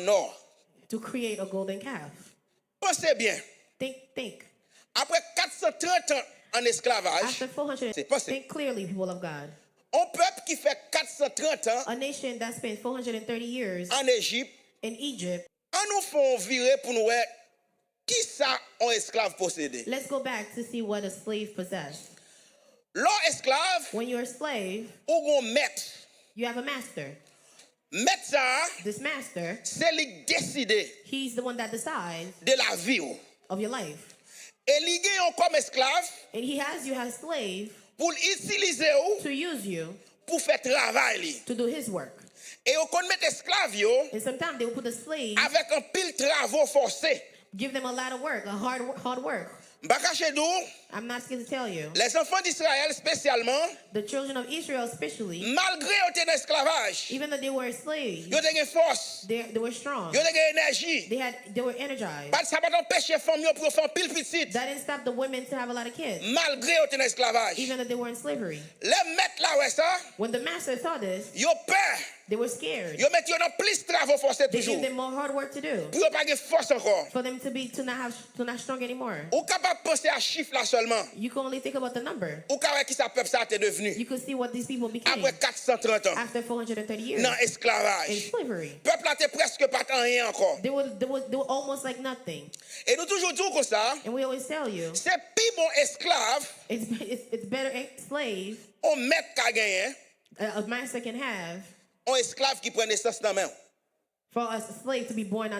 en or. to create a golden calf. Pensez bien. Think. Après 430 ans en esclavage, After 400, c'est passé. think clearly, people of God. Un peuple qui fait 430 ans A nation that spent 430 years en Égypte, in Egypt. en nous font virer pour nous voir qui ça un esclave possédé. Let's go back to see what a slave possessed. L'homme esclave, When you're a slave, ou un maître. you have a master. Maître ça, This master, c'est lui décider he's the one that decides de la vie. of your life. Et lui gagne comme esclave And he has you as a slave pour utiliser to use you pour faire travail. to do his work. Et on connaît esclave yo And sometimes they will put the slave, avec un pile travaux forcés. give them a lot of work, a hard work. M'baka chez nous, I'm not scared to tell you. les enfants d'Israël spécialement, The children of Israel especially, malgré qu'ils étaient dans l'esclavage, even though they were slaves, ils avaient une force, they were strong. ils avaient une énergie. They were energized. Parce que ça va empêcher les femmes pour faire pile petite, That didn't stop the women to have a lot of kids, malgré qu'ils étaient dans l'esclavage. even though they were in slavery. Les maîtres là, ouais, ça, When the master saw this, ils ont peur. they were scared. Ils mettent dans plus de travaux forcés They toujours. gave them more hard work to do, Pour ne pas avoir force encore. for them to not strong anymore. Ou capable de penser à chiffre là seulement. You can only think about the number. Ou capable qui ça peuple ça était devenu. You could see what these people became Après 430 ans. after 430 years Dans in esclavage. slavery. Peuple là était presque pas en rien encore. They were almost like nothing. Et nous toujours disons comme ça, And we always tell you, c'est plus bon esclave, it's better a slave on maître qu'a gagné, a master can have on esclave qui prend naissance dans la main. for a slave to be born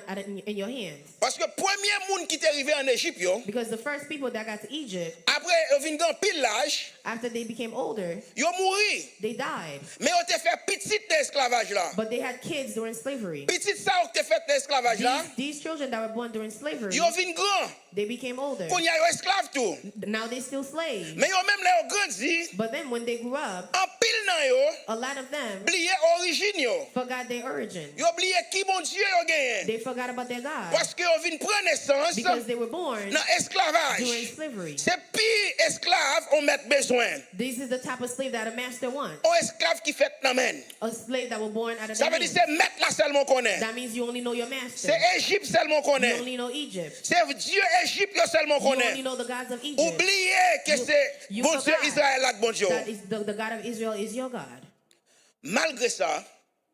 in your hands. Parce que premier monde qui est arrivé en Égypte, yo, Because the first people that got to Egypt, après ils viennent dans pile l'âge, after they became older, ils ont mouru. they died. Mais on t'a fait petit dans l'esclavage là. But they had kids during slavery. Petit ça on t'a fait dans l'esclavage là, These children that were born during slavery, ils ont viennent grand. they became older. Qu'on y a un esclave tout. Now they still slaves. Mais yo même là ils ont grandi, But then when they grew up, en pile nan yo, a lot of them oublié origine yo. forgot their origin. Yo oublié qui bon Dieu yo gagné. They forgot about their God Parce que yo viennent prendre naissance because they were born dans esclavage. during slavery. C'est pire esclave on met besoin. This is the type of slave that a master wants. Un esclave qui fait nan men. A slave that was born out of Ça the veut dire hand. c'est mettre là seulement qu'on est. That means you only know your master. C'est Égypte seulement qu'on You est. only know Egypt. C'est Dieu Égypte yo seulement You qu'on only est. know the gods of Egypt. Oubliez que c'est You bon Dieu forgot Israël là bon Dieu. that is the God of Israel is your God. Malgré ça,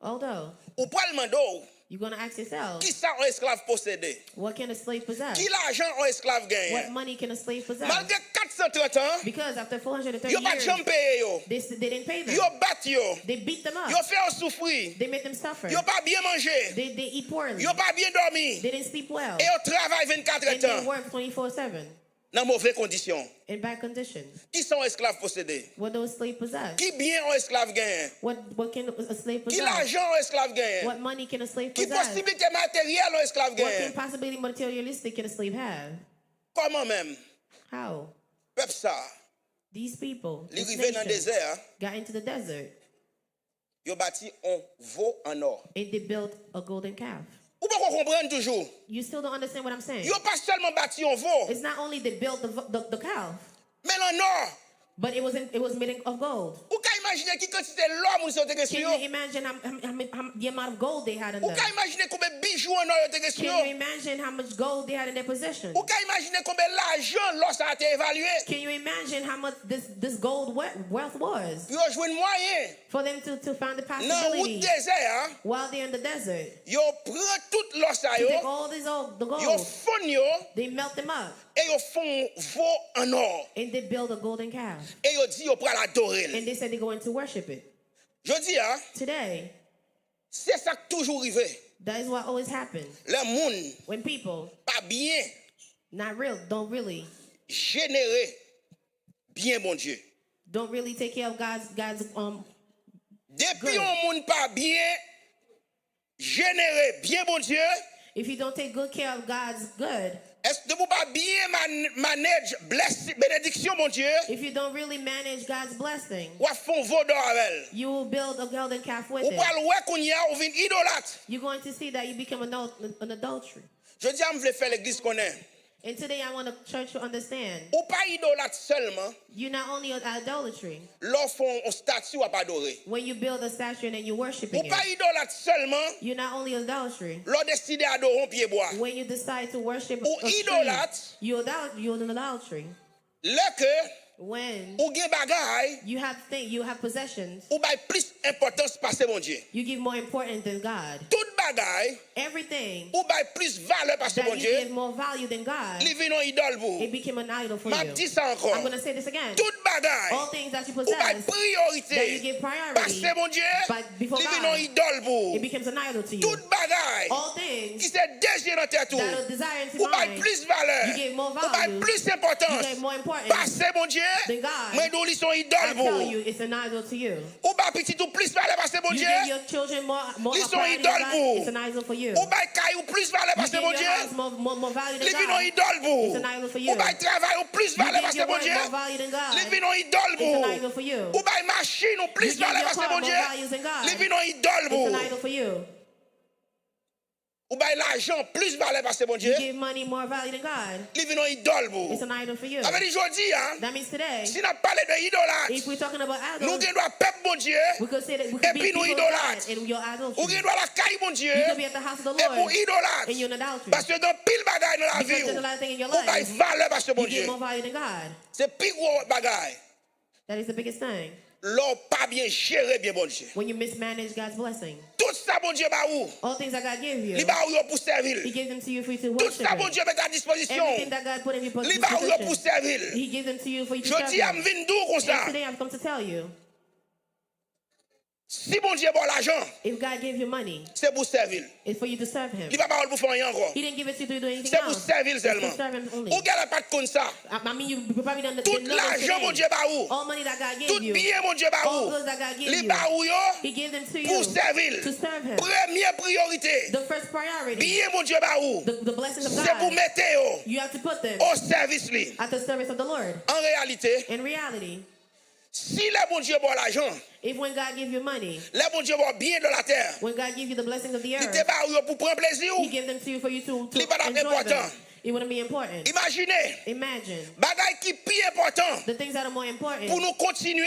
Although, ou pas le mando, you're going to ask yourself, qui ça un esclave possédé? what can a slave possess? Qui l'argent un esclave gagne? What money can a slave possess? Malgré 430 ans, Because after 430 yo pas years, jamais payé yo. they didn't pay them. Yo bat yo. They beat them up. Yo fait souffrir. They made them suffer. Yo pas bien manger. They eat poorly. Yo pas bien dormi. They didn't sleep well. Et yo travaille 24 And they ans work 24/7 dans mauvaises conditions. in bad conditions. Qui sont esclaves possédés? What those slaves possess? Qui bien un esclave gagne? What can a slave Qui possess? l'argent un esclave gagne? What money can a slave Qui possess? possibilité matérielle un esclave What can gagne? possibility materialistic can a slave have? Comment même? How? Peuple ça, These people, li this rive dans le nation, désert, got into the desert yo bâti un veau en or. and they built a golden calf. Ou pas qu'on comprenne toujours. You still don't understand what I'm saying? Yo pas seulement bâti un veau, It's not only they built the calf, mais en or. but it was made of gold. Ou ka imaginer qui quantité l'homme sont te Can sur you yo? imagine the amount of gold they had in Ou them? ka imaginer combien de bijoux en or te sur Can you yo? imagine how much gold they had in their possession? Ou ka imaginer combien l'argent lorsque ça a été évalué? Can you imagine how much this gold wealth was Yo joué moyen. for them to find the Dans route possibility désert, while they're in the desert yo prend tout l'or ça to yo, take all the yo gold? fond yo They melt them up et yo font veau en or. and they build a golden calf. Et yo dit yo pral adorer. And they said they're going to worship it. Je dis Today, c'est ça qui toujours arrivé. that is what always happens Le monde when people pas bien don't really take care of God's Depuis Good. un monde pas bien généré bien bon Dieu, if you don't take good care of God's good, est-ce que vous pas bien manage bénédiction mon Dieu, if you don't really manage God's blessing, ou à fond vaudor avec you will build a golden calf with ou it. pas ouais qu'on y a ou vin idolâtre. You're going to see that you become an adultery. Je dis à me faire l'église qu'on est. And today I want the church to understand. Ou pas idolâtre seulement, You're not only an idolatry lorsqu'on font un statut à adorer. when you build a statue and then you're Ou worshiping pas it. idolâtre seulement, You're not only idolatry lorsqu'on décide d'adorer un pied bois. when you decide to worship Ou a tree. idolâtre, You're an idolatry le que when ou gen bagay, you have possessions. ou bay plus importance passer mon Dieu. You give more importance than God. Tout bagay, Everything ou bay plus valeur passer that mon you Dieu, give more value than God, li vin un idole pour. it became an idol for M'a you. dit ça I'm encore. going to say this again. Tout bagay, All things that you ou bay possess, that you priorité, give priority, passer mon Dieu, but before li vin God, un idole pour. it becomes an idol to you. Tout bagay, All qui things se désire dans tête tout, that are desired to ou bay mind, plus valeur, you give more ou bay value, plus you importance, give more importance passer mon Dieu, than God. mais nous li son I idole tell pour. you, it's an idol to you. Ou bay petit tout plus valeur passer mon You Dieu, give your children more Ils sont priority idoles than pour. God, it's an idol for you. ou bay kay ou plus valeur You passer give mon your Dieu, house more value li than vin un God, idole pour. it's an idol for you. Ou bay travail ou plus You valeur give passer your mon work Dieu, more value than God, li vin un idole it's pour. an idol for you. Ou bay machine ou You plus give valeur your passer car mon more Dieu, values than God, li vin un idole it's pour. an idol for you. Ou bay l'argent plus valeur passer mon Dieu, You give money more value than God, li vin un idole pour. it's an idol for you. Ça veut dire jodi hein, That means today, si n'a parlé de idolâtre, if we're talking about nous idols, gen doit peuple mon Dieu, we could say that we et could be puis nous people of God idolâtres. and your Ou idolatry. gen doit la caille mon Dieu, You could be at the house of the et pour Lord idolâtre. and you're an idolatry. Parce que dans pile bagaille dans la Because vie, there's a lot of things in your ou bay life, valeur passer mon you Dieu. give more value than God. C'est plus gros bagaille. That is the biggest thing. L'on pas bien géré bien bon Dieu. When you mismanage God's blessing. Tout ça bon Dieu ba ou, All things that God gave you, li ba ou yo pour servir. He gave them to you for you to Tout worship ça bon Him. Dieu met à disposition. Everything that God put in your Li ba ou yo pour position, servir. He gave them to you for you to Je serve dis am Him. vinn dou comme ça. And today I've come to tell you, Si bon Dieu bon l'argent, if God gave you money, c'est pour servir. it's for you to serve Him. Li ba parole pour faire rien encore. He didn't give it to you to do anything C'est pour else. servir It's seulement. to serve Him only. Ou gars pas de comme ça. I mean, you probably don't Tout know l'argent bon Dieu today. ba ou. All money that God Tout gave you, bien mon Dieu ba all ou. goods that God gave Li you, ba ou yo He gave them to pour you servir. to serve Him. Première priorité. The first priority, Bien mon Dieu ba ou. the blessings of C'est pour God, mettre yo you have to put them au service li. at the service of the Lord. En réalité, In reality, si le bon Dieu bon l'argent, if when God gives you money, le bon Dieu bon bien de la terre, when God gives you the blessings of the il te earth, ba ou yo pour prendre plaisir. He gives them to you for you to Li pas enjoy important. them. It wouldn't be important. Imaginez, Imagine bagay qui plus important the things that are more pour important nous continuer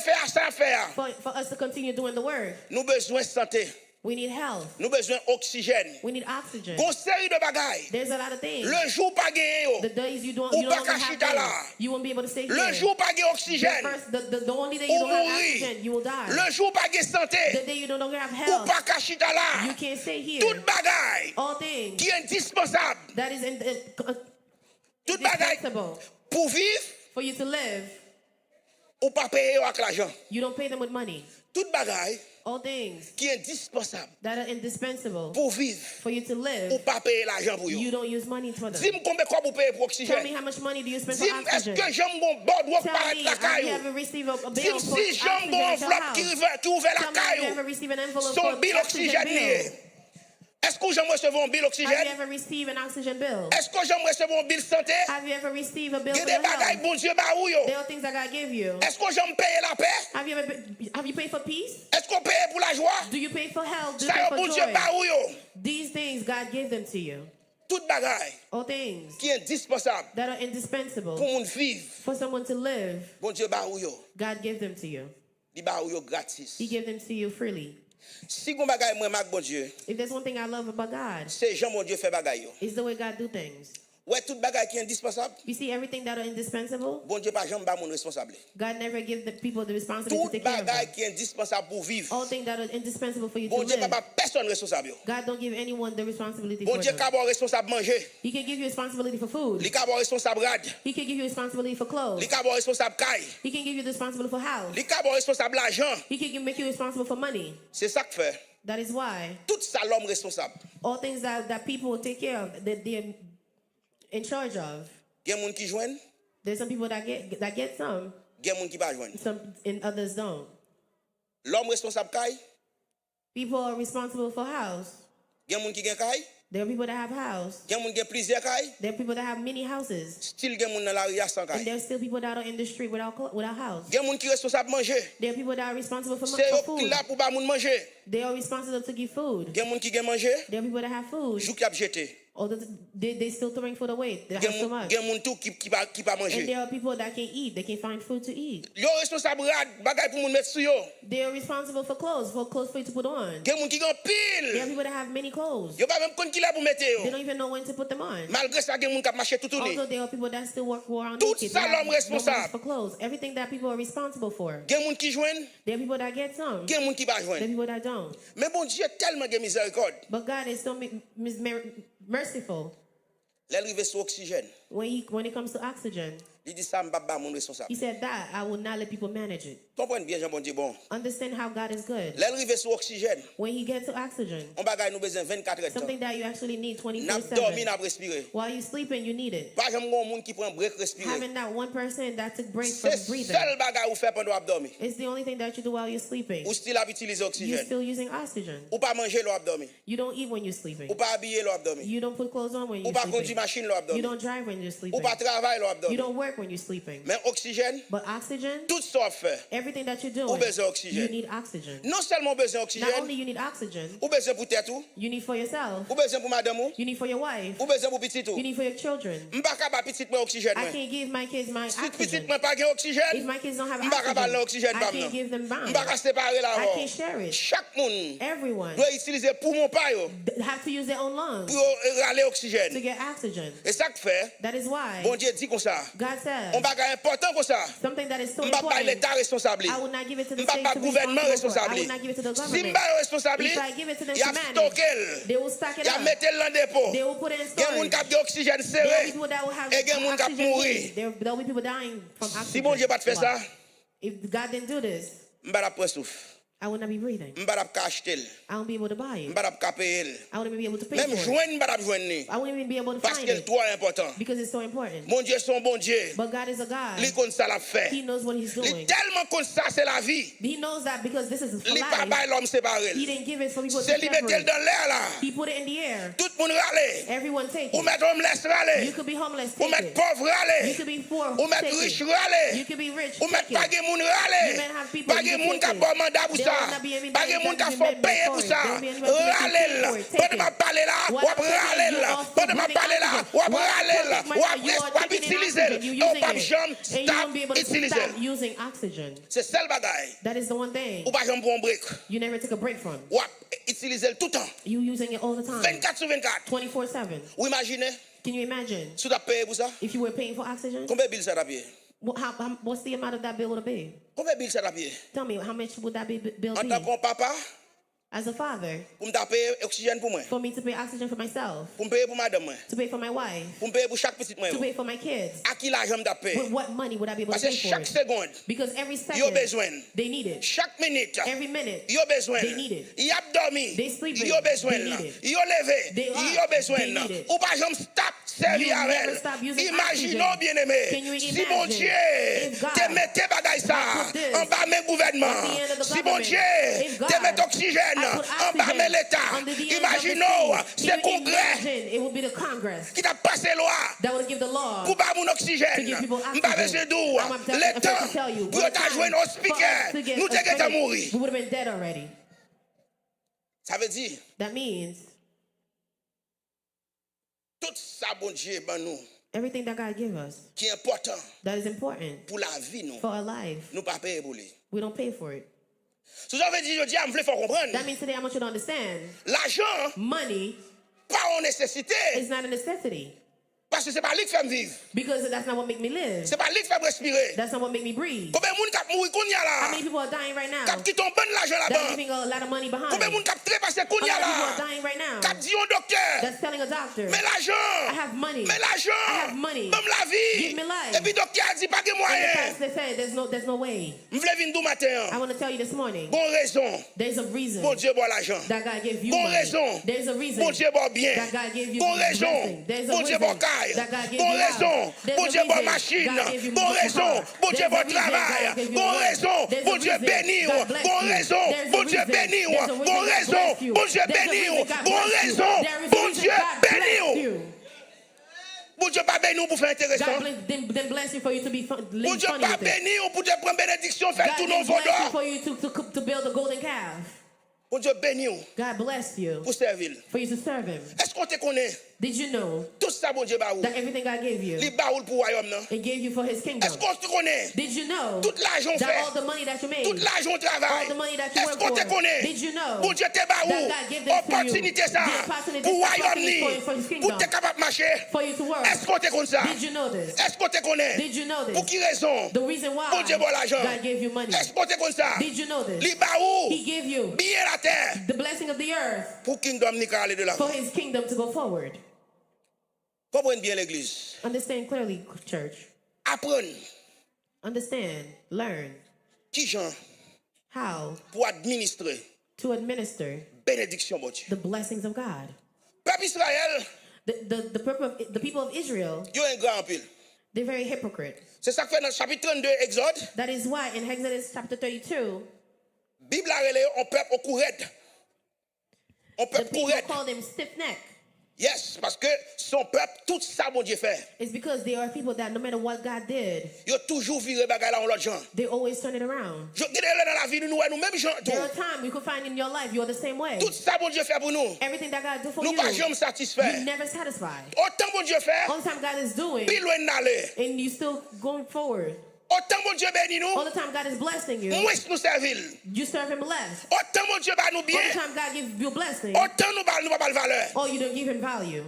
faire ça faire. for us to continue doing the work. Nous besoin santé, We need health. nous besoin oxygène. We need oxygen. Gon série de bagay. There's a lot of things. Le jour pas gagné yo. The days you don't Ou you pas don't have chita là. things, you won't be able to stay Le here. jour pas gagné The oxygène. first, the only day you Ou don't have mourir. oxygen, you will die. Le jour pas gagné The santé. day you no longer have Ou health, pas chita là. you can't stay here. Tout bagay All things qui est indispensable. that is Tout bagay indispensable pour vivre for you to live, ou pas payer avec l'argent. you don't pay them with money. Tout bagay All things qui est indispensable that are indispensable pour vivre for you to ou live, pas payer l'argent pour you yo. don't use money for them. Dis-moi combien quoi pour payer pour Tell me oxygène. how much money do you spend for Dis-moi est-ce oxygen? que j'aime mon bord Tell paraître me, la have caillou. you ever received a bill Dis-moi for si j'aime oxygen mon at your enveloppe house? qui ouvert la Tell me, have you caillou. ever received an envelope Son for bill oxygen oxygène bill? lié. Est-ce que j'aime recevoir un bill Have you oxygène? ever received an oxygen bill? Est-ce que j'aime recevoir un bill santé? Have you ever received a bill Il y a for des your bagailles health? bon Dieu ba ou yo. There are things that God gave you. Est-ce que j'aime payer la paix? Have you paid for peace? Est-ce qu'on paye pour la joie? Do you pay for health? Do you Ça pay yo for bon Dieu joy? ba ou yo. These things God gave them to you. Tout bagaille All things qui est indispensable that are indispensable pour moun vivre. for someone to live, Bon Dieu ba ou yo. God gave them to you. Li ba ou yo gratis. He gave them to you freely. Si gon bagaille moi mak bon Dieu, If there's one thing I love about God, c'est Jean mon Dieu fait bagaille yo. it's the way God do things. Ouais tout bagaille qui est indispensable. You see, everything that are indispensable, Bon Dieu pas jamais ba moun responsable. God never give the people the responsibility Tout to take care of bagaille them. qui est indispensable pour vivre. All things that are indispensable for you to Bon Dieu live, pas personne responsable yo. God don't give anyone the responsibility Bon for Dieu them. ka bon responsable manger. He can give you responsibility for food. Li ka bon responsable rad. He can give you responsibility for clothes. Li ka bon responsable caille. He can give you the responsibility for house. Li ka bon responsable l'argent. He can make you responsible for money. C'est ça que fait. That is why Tout ça l'homme responsable. all things that people will take care of, that they're in charge of. Gen moun ki joine, There's some people that get some gen moun ki pa joine. and others don't. L'homme responsable caille, People are responsible for house. gen moun ki gen caille, There are people that have house. gen moun gen plusieurs caille, There are people that have many houses. style gen moun nan la ria sans And caille. there's still people that are in the street without house. Gen moun ki responsable manger. There are people that are responsible for C'est yo ki food. la pou ba moun manger. They are responsible to give food. Gen moun ki gen manger, There are people that have food. jou ki ap jete. Although they still throwing food away. They have so much. Gen moun tout qui pa And manger. there are people that can eat. They can find food to eat. Yo responsable bagay pou moun mettre sou yo. They are responsible for clothes for you to put on. Gen moun ki gen There are pile. people that have many clothes. Yo pa même kon ki la pou mettre They yo. don't even know when to put them on. Malgré ça gen moun k'ap marcher tout tourner. Although there are people that still walk around Tout naked. ça They l'homme have no responsable. ones for clothes. Everything that people are responsible for. Gen moun ki joine, There are people that get some. gen moun ki pa There are joine. people that don't. Mais bon Dieu tellement gen miséricorde. But God is so merciful Lè rive sou oxygène. when it comes to oxygen. Il dit ça m'pa ba moun responsable. He said that I will not let people manage it. Comprendre bien Jean bon Dieu bon. Understand how God is good. Lè rive sou oxygène. When he gets to oxygen, On bagay nou besoin 24 heures de temps. something that you actually need N'a dormi, 24/7. n'a respiré. While you sleeping, you need it. Pas jamais gon moun qui prend break respirer. Having that one person that took breaks from C'est breathing, seul bagay ou fait pendant ap dormi. it's the only thing that you do while you're sleeping. Ou still ap utiliser You're oxygène. still using oxygen. Ou pas manger l'op dormi. You don't eat when you're sleeping. Ou pas habiller l'op dormi. You don't put clothes on when Ou you're pas conduire sleeping. machine l'op You dormi. don't drive when you're Ou sleeping. pas travailler l'op You dormi. don't work when you're sleeping. Mais oxygène, But oxygen, tout ça fait. everything that you're Ou doing, besoin you oxygène. need oxygen. Non seulement besoin Not only oxygène, you need oxygen, ou besoin pour tête ou, you need for yourself, ou besoin pour madame ou, you need for your wife, ou besoin pour petit ou. you need for your children. M'pa ka ba petit moi oxygène I moi. can't give my kids my Si petit oxygen. moi pas gen If oxygène, my kids don't have m'pa ka ba oxygen, l'oxygène I bam can't non. give them mine. M'pa ka séparer la I voix. can't share it. Chaque monde Everyone doit utiliser poumon pa yo have to use their own lungs pour râler to oxygène. get oxygen. Et ça que fait, That is why bon Dieu dit comme ça. God On said bagay important comme ça. something that is so M'pa pas important. l'État responsable. I will not give it to the M'pa state pas to be gouvernement responsible for. I responsable. will not give it to the Si government. m'pa responsable, If I give it to them y a to manage, stocké, they will stack it y a up. mettre dans dépôt. They will put it in Gen moun storage. k'ap gen oxygène There will be serré. people that will have Et gen moun k'ap oxygen mouri. needs. There will be people dying from oxygen. Si bon Dieu pas fait ça, If God didn't do this, m'pa la prendre souffle. I would not be breathing. M'pa la ka acheter. I won't be able to buy it. M'pa la ka payer. I wouldn't even be able to pay Même for it. joindre m'pa la joindre ni. I wouldn't even be able to Parce find qu'elle it trop important. because it's so important. Mon Dieu son bon Dieu. But God is a God. Li kon ça la fait. He knows what he's Li doing. tellement kon ça c'est la vie. He knows that because this is for Li pa life. bay l'homme séparé. He didn't give it for people to C'est li mettel separate. dans l'air là. He put it in the air. Tout moun râler. Everyone take Ou it. mettre homeless You râler. could be homeless, Ou take mettre it. pauvre You râler. could be poor, Ou mettre take riche it. râler. You could be rich, Ou mettre take pas it. gen moun You râler. may have people Pas you gen can moun ka take bon it. mandat pour There ça. will not be anybody Pas gen moun that ka can faut be payer for pour it. ça. There will be anybody that can Râler pay là. for it. Take Pendant it. ma parler là, What ou I'm saying, râler you là. are still Pendant ma putting parler là, oxygen. ou What I'm râler là. talking about, you are Ou taking in utiliser. oxygen, you Ou using pas it. jamais And you stop won't be able to utiliser. stop using oxygen. C'est seul bagaille. That is the one thing Ou pas jamais pour un break. you never take a break from. Ou utiliser tout le temps. You using it all the time, 24 sur 24. 24/7. Ou imaginez, Can you imagine si tu as payé pour ça, if you were paying for oxygen? combien de billes ça t'a payé? What's the amount of that bill would have been? Combien de billes ça t'a payé? Tell me, how much would that bill En tant be? que papa, As a father, pour me payer oxygène pour moi, for me to pay oxygen for myself, pour me payer pour madame moi, to pay for my wife, pour me payer pour chaque petite moi. to pay for my kids. À qui l'argent m'a payé? With what money would I be able to Parce que pay for chaque it? seconde, Because every yo second, besoin. they need it. Chaque minute, Every minute, yo besoin. they need it. Y a dormi, They sleeping, yo besoin. they need it. Yo levé, They up, yo besoin. they need it. Ou pas jamais stop servir You never avec. stop using Imaginons oxygen. bien aimé, Can you si mon imagine Dieu if God te mette bagaille ça had put this en bas mes gouvernements, at the end of the si mon government, Dieu if God te mette oxygène had put en bas oxygen mes l'État, under the end of the imaginons state, c'est can you congrès imagine it would be the Congress qui t'a passé loi that would give the law pour pas mon to oxygène. give people M'pas besoin oxygen. d'où I'm afraid le to temps tell you, pour what t'a time joué nos for us speakers, to get nous t'es offended, mourir. we would have been dead already. Ça veut dire That means tout ça bon Dieu ben nous everything that God gives us qui est important that is important pour la vie nous. for our life, Nous pas payer pour lui. we don't pay for it. Si ça veut dire je dis à me faut comprendre. That means today I want you to understand L'argent money pas en nécessité is not a necessity parce que c'est pas lui qui fait me vivre. because that's not what make me live. C'est pas lui qui fait me respirer. That's not what make me breathe. Combien de monde qui mourir qu'on y a How là? many people are dying right now? Qui tombe bon l'argent That's là-bas. leaving a lot of money behind. Combien de monde qui trépassé qu'on A y a lot of people are là? dying right now. Qui dit au docteur That's telling a doctor, mais l'argent. I have money. Mais l'argent. I have money. Même la vie. Give me life. Et puis docteur a dit pas de And the moyen. pastor said, there's no way. Je voulais venir matin. I want to tell you this morning, Bon raison. there's a reason Bon Dieu bon l'argent. that God gave you Bon money. raison. There's a reason Bon Dieu bon bien. that God gave you Bon raison. blessing. There's a Bon Dieu reason bon caille. that God gave Bon you raison. love. There's Bon a Dieu bon reason machine. God gave you Bon good raison. car. Bon Dieu There's a bon reason travail. God gave you Bon work. raison. There's a Bon Dieu reason béni. God bless Bon you. raison. There's a Bon Dieu reason. béni. There's a reason Bon God raison. bless you. Bon Dieu There's a béni. reason God Bon bless you. raison. There is a Bon reason Dieu God bless béni. you. Bon Dieu pas béni pour faire intéressant. God then bless you for you to be Bon live Dieu funny pas with it. béni pour te prendre bénédiction faire God tout then nos bless you vendeurs. for you to build a golden calf. Bon Dieu béni ou God bless you pour servir. for you to serve him. Est-ce qu'on te connaît? Did you know Tout ça, bon Dieu, bah ou. that everything God gave you, Li ba ou pour royaume, non? it gave you for his kingdom? Est-ce qu'on te connaît? Did you know Tout l'argent that fait. all the money that you made, Tout l'argent travaille. all the money that you Est-ce work qu'on te for, connaît? did you know Bon Dieu, te ba that God gave this to you, opportunité ça. the opportunity, Pour this royaume opportunity ni. for his Pour kingdom, te capable marcher. for you to work? Est-ce qu'on te connaît ça? Did you know this? Est-ce qu'on te connaît? Did you know Pour this? qui raison? The reason why Bon Dieu, bon l'argent. God gave you money. Est-ce qu'on te connaît ça? Did you know this? Li ba ou. He gave you Bien la terre. the blessing of the earth Pour kingdom ni ka aller de for l'avant. his kingdom to go forward. Comprenez bien l'église. Understand clearly, church. Apprendre Understand, learn qui gens how pour administrer to administer bénédiction bon Dieu. the blessings of God. Peuple Israël, The people of Israel, yo un grand pile. they're very hypocrite. C'est ça que fait dans le chapitre 32 Exode, That is why in Exodus chapter 32, Bible a relé on peuple au courette. On the peuple people courette. call them stiff-necked. Yes, parce que son peuple tout ça bon Dieu fait. It's because they are people that no matter what God did, Yo toujours viré bagay là en l'autre gens. they always turn it around. Je gade là dans la vie nous même gens tout. There are times you could find in your life you're the same way. Tout ça bon Dieu fait pour nous. Everything that God do for Nous you, pas jamais you're satisfaits. never satisfied. Autant bon Dieu fait, All the time God is doing, plus loin d'aller. and you still going forward. Autant bon Dieu béni nous, All the time God is blessing you, moins nous servir. you serve him less. Autant bon Dieu ba nous All bien, the time God gives you a blessing, autant nous pas de valeur. oh, you don't give him value.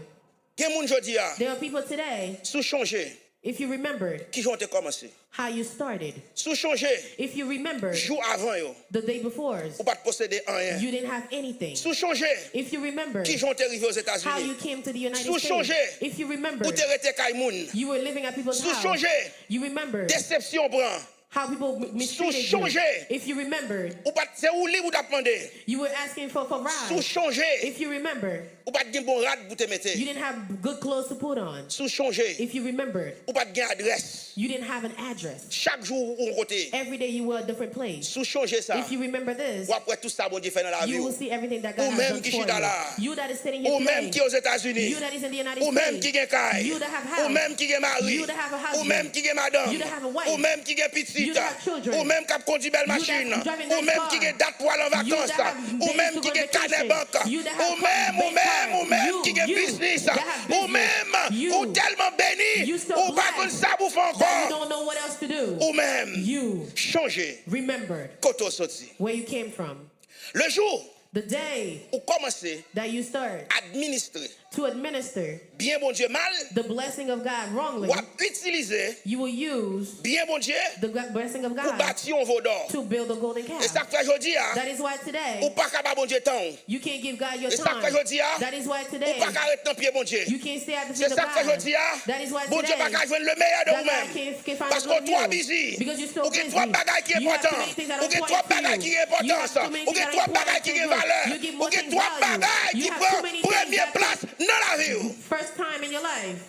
Gen moun jodi a, There are people today, sous changer, if you remembered qui ont commencé. how you started, Sous changer, if you remembered jour avant yo, the day before, ou pas posséder rien. you didn't have anything. Sous changer, If you remember qui ont arrivé aux how you États-Unis. came to the United Sous States, changer, if you remember ou te rete kay moun. you were living at people's Sous house, changer, you remember déception prend. how people mistreated Sous you. changer, If you remember, ou pas c'est ou li ou t'a demandé. you were asking for Sous rides. changer, If you remember, ou pas gen bon rad pour te mettre. you didn't have good clothes to put on. Sous changer, If you remembered, ou pas gen adresse. you didn't have an address. Chaque jour ou côté. Every day you were a different place. Sous changer ça. If you remember this, Ou après tout ça bon Dieu fait dans la vie. you will see everything that God Ou has même done qui for chita là. you. You that is sitting Ou here même qui today, aux États-Unis. you that is in the United Ou même qui States, gen kay. you that have house, Ou même qui gen mari. you that have a Ou husband, même qui gen madame. you that have a wife, Ou même qui gen you petite. that have children, Ou même qui a conduit belle you machine. that driving Ou nice même car, qui gen date pour aller en you vacances. that have Ou days même to qui go gen on carnet vacation, banque. you that Ou have même bank qui gen cards, business. that have Ou business, même you, ou tellement béni. you so Ou pas blessed comme ça pour faire that you encore. don't know what else to do. Ou même You changer. remembered Koto sorti. where you came from. Le jour The day où commencer that you start administrer to administer bien bon Dieu mal, the blessing of God wrongly, ou à utiliser you will use bien bon Dieu the blessing of pour God bâtir un veau d'or. to build a golden Et calf. ça fait aujourd'hui, That is why ou today pas capable bon Dieu temps. you can't give God your Et ça time. fait aujourd'hui, That is why ou today pas arrêter dans pied bon Dieu. you can't stay at the C'est feet of ça fait God. aujourd'hui, That is why bon Dieu today pas joindre le meilleur de that God vous-même. can find Parce the qu'on good trop you. busy. Because you're so Ou que trop busy. bagaille qui est You have too important. many things that Ou are que trop important for bagaille you. qui est You have important. too many Ou things que that trop are important bagaille qui to est you. valeur. You give Ou more que things trop value. bagaille You qui have prend too many things première that place dans la vie. first time in your life.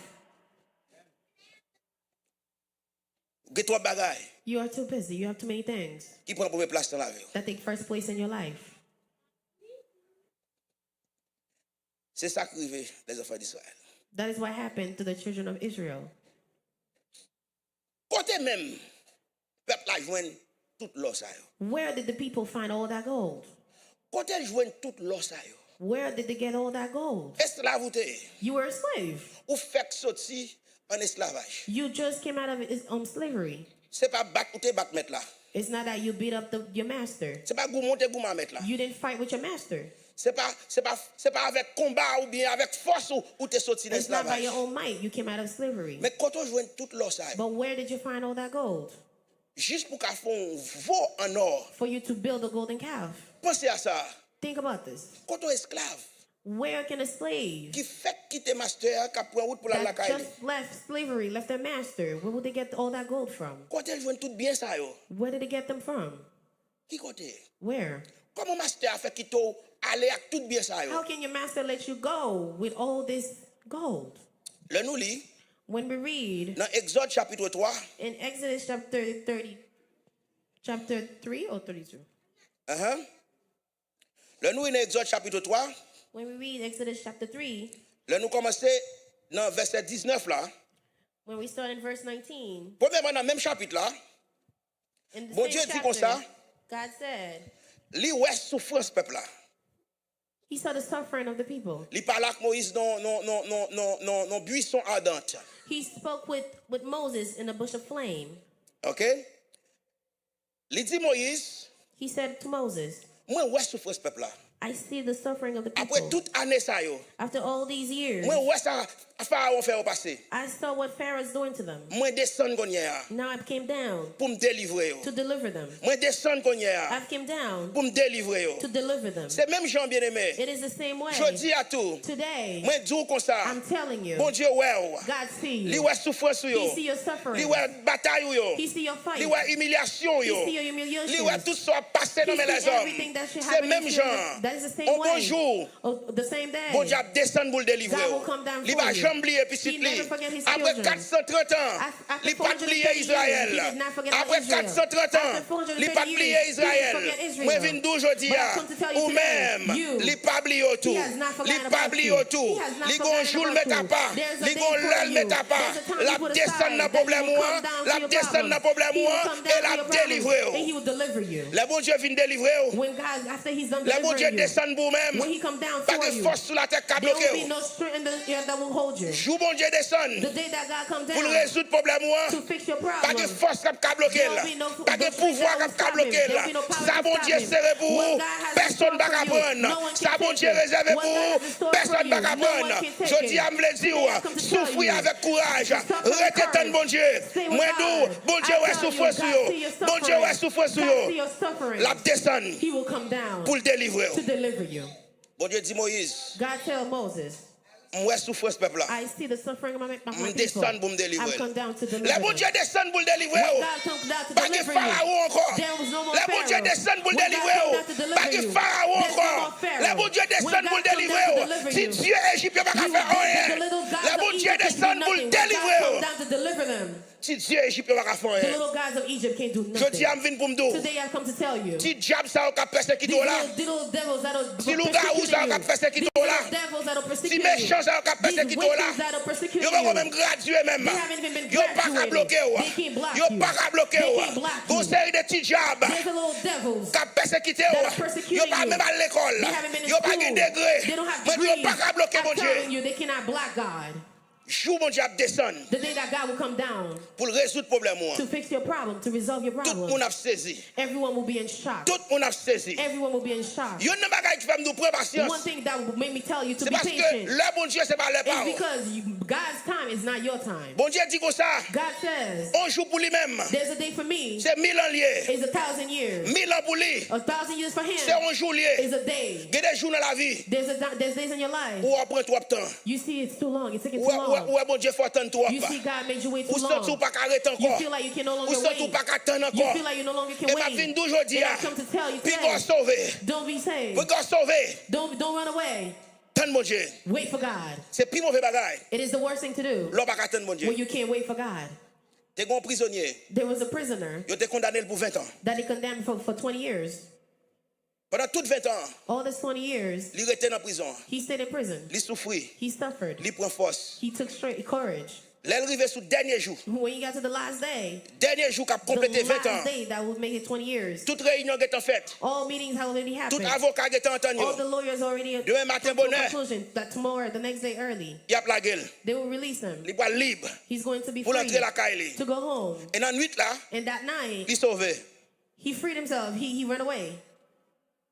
Ou que trop bagaille You are too busy. You have too many things qui prend première place dans la vie. that take first place in your life. C'est ça qui arrive les enfants d'Israël. That is what happened to the children of Israel. Côté même, peuple la joindre toute l'or ça yo. Where did the people find all that gold? Côté joindre toute l'or ça yo. Where did they get all that gold? Esclavouté. You were a slave. Ou fait sorti en esclavage. You just came out of slavery. C'est pas battre ou te battre mettre là. It's not that you beat up your master. C'est pas goût monter goût mettre là. You didn't fight with your master. C'est pas avec combat ou bien avec force ou te sorti It's not by d'esclavage. your own might you came out of slavery. Mais quand on joue toute l'or ça, But where did you find all that gold? juste pour qu'à fond veau en or. For you to build a golden calf. Pensez à ça. Think about this. Quand on esclave Where can a slave qui fait quitter master qui prend route pour la that caille. just left slavery, left their master, where would they get all that gold from? Quand elle joue tout bien ça yo. Where did they get them from? Qui côté? Where? Comment master a fait quitter aller avec tout bien ça yo. How can your master let you go with all this gold? Le nous lit When we read dans Exode chapitre 3. in Exodus chapter 3 or 32? Le nous lit dans Exode chapitre 3. When we read Exodus chapter 3, Le nous commencer dans verset 19 là. when we start in verse 19, Premièrement dans le même chapitre là, in the Bon same Dieu dit chapter, comme ça. God said, li ouais souffrance peuple là. He saw the suffering of the people. Il parlait avec Moïse dans buisson ardente. He spoke with Moses in a bush of flame. OK? Il dit Moïse, He said to Moses, moi ouais souffrance peuple là. I see the suffering of the Après people. toute année ça yo. After all these years, Moi ouais ça Pharaon fait au passé. I saw what Pharaoh's doing to them. Moi descendre konye Now I came down pour me délivrer yo. to deliver them. Moi descendre konye I came down pour me délivrer yo. to deliver them. C'est même Jean bien-aimé. It is the same way. Je dis à tout. Today, Moi dis comme ça. I'm telling you, Bon Dieu ouais. God sees Li you. ouais souffrance yo. He see your suffering. Li ouais bataille yo. He see your fight. Li ouais humiliation yo. He see your humiliation. Li ouais tout ça passé dans He les see hommes. everything that should C'est happen même to you. Jean. That is the same Au way. bonjour. Oh, the same day. Bon Dieu descend pour le délivrer. God will come down Li for va you. jamais oublier petit He li. never forget his Après children. 430 ans, After li pas 430 oublier years, Israël. he did not forget Après Israel. 430 ans, After 430 li pas oublier years, he Israël. didn't forget Israel. Moi vinn d'aujourd'hui But I come to tell you ou today, même you, li pas oublier tout. he has not Li forgotten pas about oublier you. tout. He has not Li gon forgotten jour about met à you. part. There's a Li day gon for l'heure you. met à part. There's a time La you put descend aside dans that he problème will moi. come down La to your descend dans problems. problème He will moi come down et to la your problems, délivrer. and he will deliver you. Le bon Dieu vient délivrer. When God, after he's done Le bon Dieu delivering you, descend pour même. when he come down Pas for de you, force sur la tête qui a there will be bloqué. no strength in the air that will hold you. Jou bon Dieu descend. The day that God comes Pour down résoudre problème moi. to fix your Pas de problem, force qui a bloqué there là. will be no Pas de pouvoir qui a bloqué là. Ça bon Dieu serré pour vous. Personne ne va prendre. Ça bon Dieu réservé pour vous. Personne ne va prendre. Je dis à me le dire, souffrir avec courage. Restez tant bon Dieu. Moi d'où bon Dieu va souffrir sur vous. Bon Dieu va souffrir sur vous. La descend he will come down pour le délivrer. to deliver you. Bon Dieu dit Moïse, God tell Moses, moi souffre ce peuple là. I see the suffering of my Je people. descends pour me I've délivrer. come down to deliver Le bon them. Dieu descend pour le délivrer. When God comes down to Pas de deliver Pharaon you, encore. there was no more Le bon Dieu Pharaoh. descend pour le When God délivrer. comes down to deliver Pas de you, Pharaon there's no more encore. Pharaoh. Le bon Dieu When descend God pour le comes down to délivrer. deliver Si you, Dieu Égypte pas you faire will rien. the little gods Le of bon Dieu Egypt can descend do pour le nothing. When God délivrer. comes down to deliver them, Si Dieu Égypte pas faire the rien. little gods of Egypt can't do Je dis à nothing. me pour me dire. Today I've come to tell you, Si diable ça a persécuté these là. little devils that are Si loup-garou ça a persecuting you, persécuté these là. little devils that are Si persecuting méchant ça a you, these persécuté witches là. that are persecuting Yo pas même you, gradué même. they haven't even been Yo pas qu'à graduated. bloquer. They can't block Yo you. pas qu'à bloquer. They can't block you. Conseil de petits diables. There's a little devils Qui a persécuté. that are persecuting Yo pas you. même à l'école. They haven't been in Yo pas school. de degré. They don't have Mais degrees. yo pas qu'à bloquer mon I'm telling Dieu. you, they cannot block God. Jour mon diable descend The day that God will come down pour résoudre problème moi. to fix your problem, to resolve your Tout le problem, monde a saisi. everyone will be in shock. Tout le monde a saisi. Everyone will be in shock. Yo ne bagaille qui fait nous prendre patience. One thing that will make me tell you to C'est be parce que patient le bon Dieu c'est pas le is parole. because God's time is not your time. Bon Dieu dit comme ça. God says, On joue pour lui-même. there's a day for me C'est 1000 ans lié. is 1,000 years. 1000 ans pour lui. 1,000 years for C'est him un jour lié. is a day. Il y a des jours dans la vie There's days in your life. où on prend trop de temps. You see it's too long. It's taking too long. Où bon Dieu faut attendre trop. You see God made you wait Ou too sens long. pas arrêter You encore. feel like you can no Ou longer sens wait. pas attendre You encore. feel like you no longer can Et ma wait. fin d'aujourd'hui, And I come to tell you puis today, qu'on sauver. don't be saved. Puis qu'on sauver. Don't run away. Attends mon Dieu. Wait for God. C'est plus mauvais bagaille. It is the worst thing to do L'on pas attendre mon Dieu. when you can't wait for God. T'es un prisonnier. There was a prisoner Yo t'es condamné pour 20 ans. that he condemned for 20 years. Pendant toutes 20 ans, All this 20 years, il était en prison. he stayed in prison. Il souffrit. He suffered. Il prend force. He took straight courage. L'arrivée sous dernier jour. When you got to the last day, Dernier jour qui a complété the 20 ans. last day that would make it 20 years, Toute réunion est en fait. all meetings have already Tout happened. avocat est entendu. All the lawyers already Demain matin come to a bonheur. conclusion that tomorrow, the next day early, Il y a la gueule. they will release him. Il est libre He's going to be pour free entrer la caille. to go home. Et dans la nuit là, And that night, il est sauvé. he freed himself. He ran away.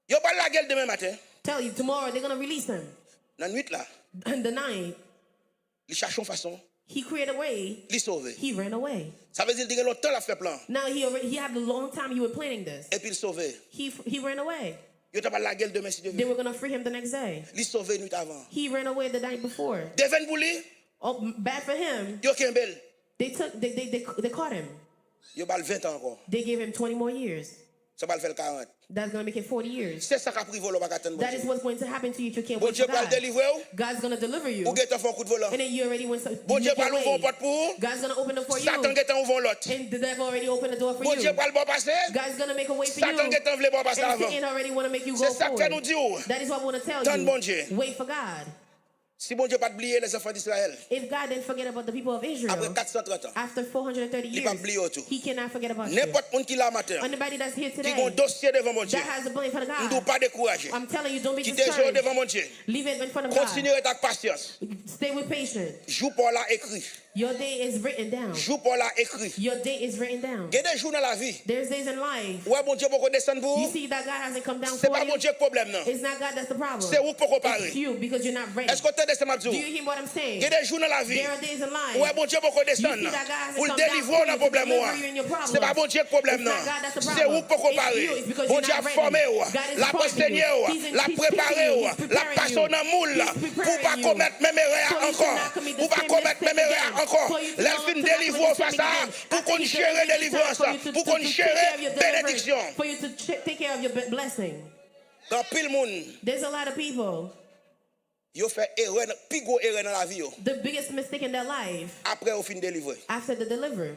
Il n'y a pas la gueule demain matin. Tell you, tomorrow they're going to release him. Dans la nuit là, And the night, il cherche une façon. he created a way. Il est sauvé. He ran away. Ça veut dire qu'il y a longtemps il a fait plan. Now he had a long time he was planning this. Et puis il est sauvé. He ran away. Il n'y a pas la gueule demain si Dieu They veut. were going to free him the next day. Il est sauvé nuit avant. He ran away the night before. Devant pour lui, Oh, bad for him. il y a un bel. They caught him. Il y a 20 ans encore. They gave him 20 more years. Ça va le faire 40. That's going to make it 40 years. C'est ça qui a pris vol au bagaton. That is what's going to happen to you if you can't Bon wait Dieu for va le God. délivrer. God's going to deliver you. Ou get un coup de volant. And then you already went. Bon Dieu make va your l'ouvrir way. porte pour. God's going to open it for you. Satan get un ouvre l'autre. And the devil already opened the door for Bon you. Dieu va le bon passer. God's going to make a way for Satan you. get un vle bon passer And avant. Satan already want to make you go C'est ça que nous forward. disons. That is what I want to tell Donne bon Dieu. you. Wait for God. Si bon Dieu pas oublié les enfants d'Israël, If God didn't forget about the people of après Israel, 430 ans, after 430 il pas years, oublié tout. He cannot forget about you. N'importe qui là matin, Anybody that's here qui a un today dossier devant mon Dieu, that has a blame for the ne doit God, pas décourager. I'm telling you, don't be Qui est toujours discouraged. devant mon Dieu. Leave it in front of God. Continuez avec patience. Stay with patience. Jour pour la écrit. Your day is written down. Jour pour la écrit. Your day is written down. Il y a des jours dans la vie. There's days in life. Ouais, bon Dieu, pourquoi descendre pour You vous? see that God hasn't come down C'est for pas mon you. Dieu le problème, non. It's not God that's the problem. C'est vous pourquoi It's parler. you because you're not ready. Est-ce que tu as descendu Do you hear what I'm Il saying? y a des jours dans la vie. There are days in life. Ouais, bon Dieu, pourquoi You descendre? see that God hasn't Pour le come down délivrer for dans you le problème. to deliver you in your problem. C'est pas bon Dieu le problème, It's non. not God that's the C'est problem. vous pourquoi It's parler. you. It's because Bon you're Dieu a not ready. formé, God is la forming enseigné, you. He's la teaching préparé, you. He's la preparing passe you. dans le moule He's pour preparing pas you. commettre même erreur So you should encore. not commit the Pour pas same commettre mistake même erreur again. encore. For you to Laisse not une commit the délivrance same face à again. pour After qu'on you gère deliver délivrance, yourself, for you pour to qu'on take gère care of your deliverance, bénédiction. for you to take care of your blessing. Quand pile monde, There's a lot of people, yo fait erreur, plus gros erreur dans la vie yo. the biggest mistake in their life Après au fin délivrer. after the deliver.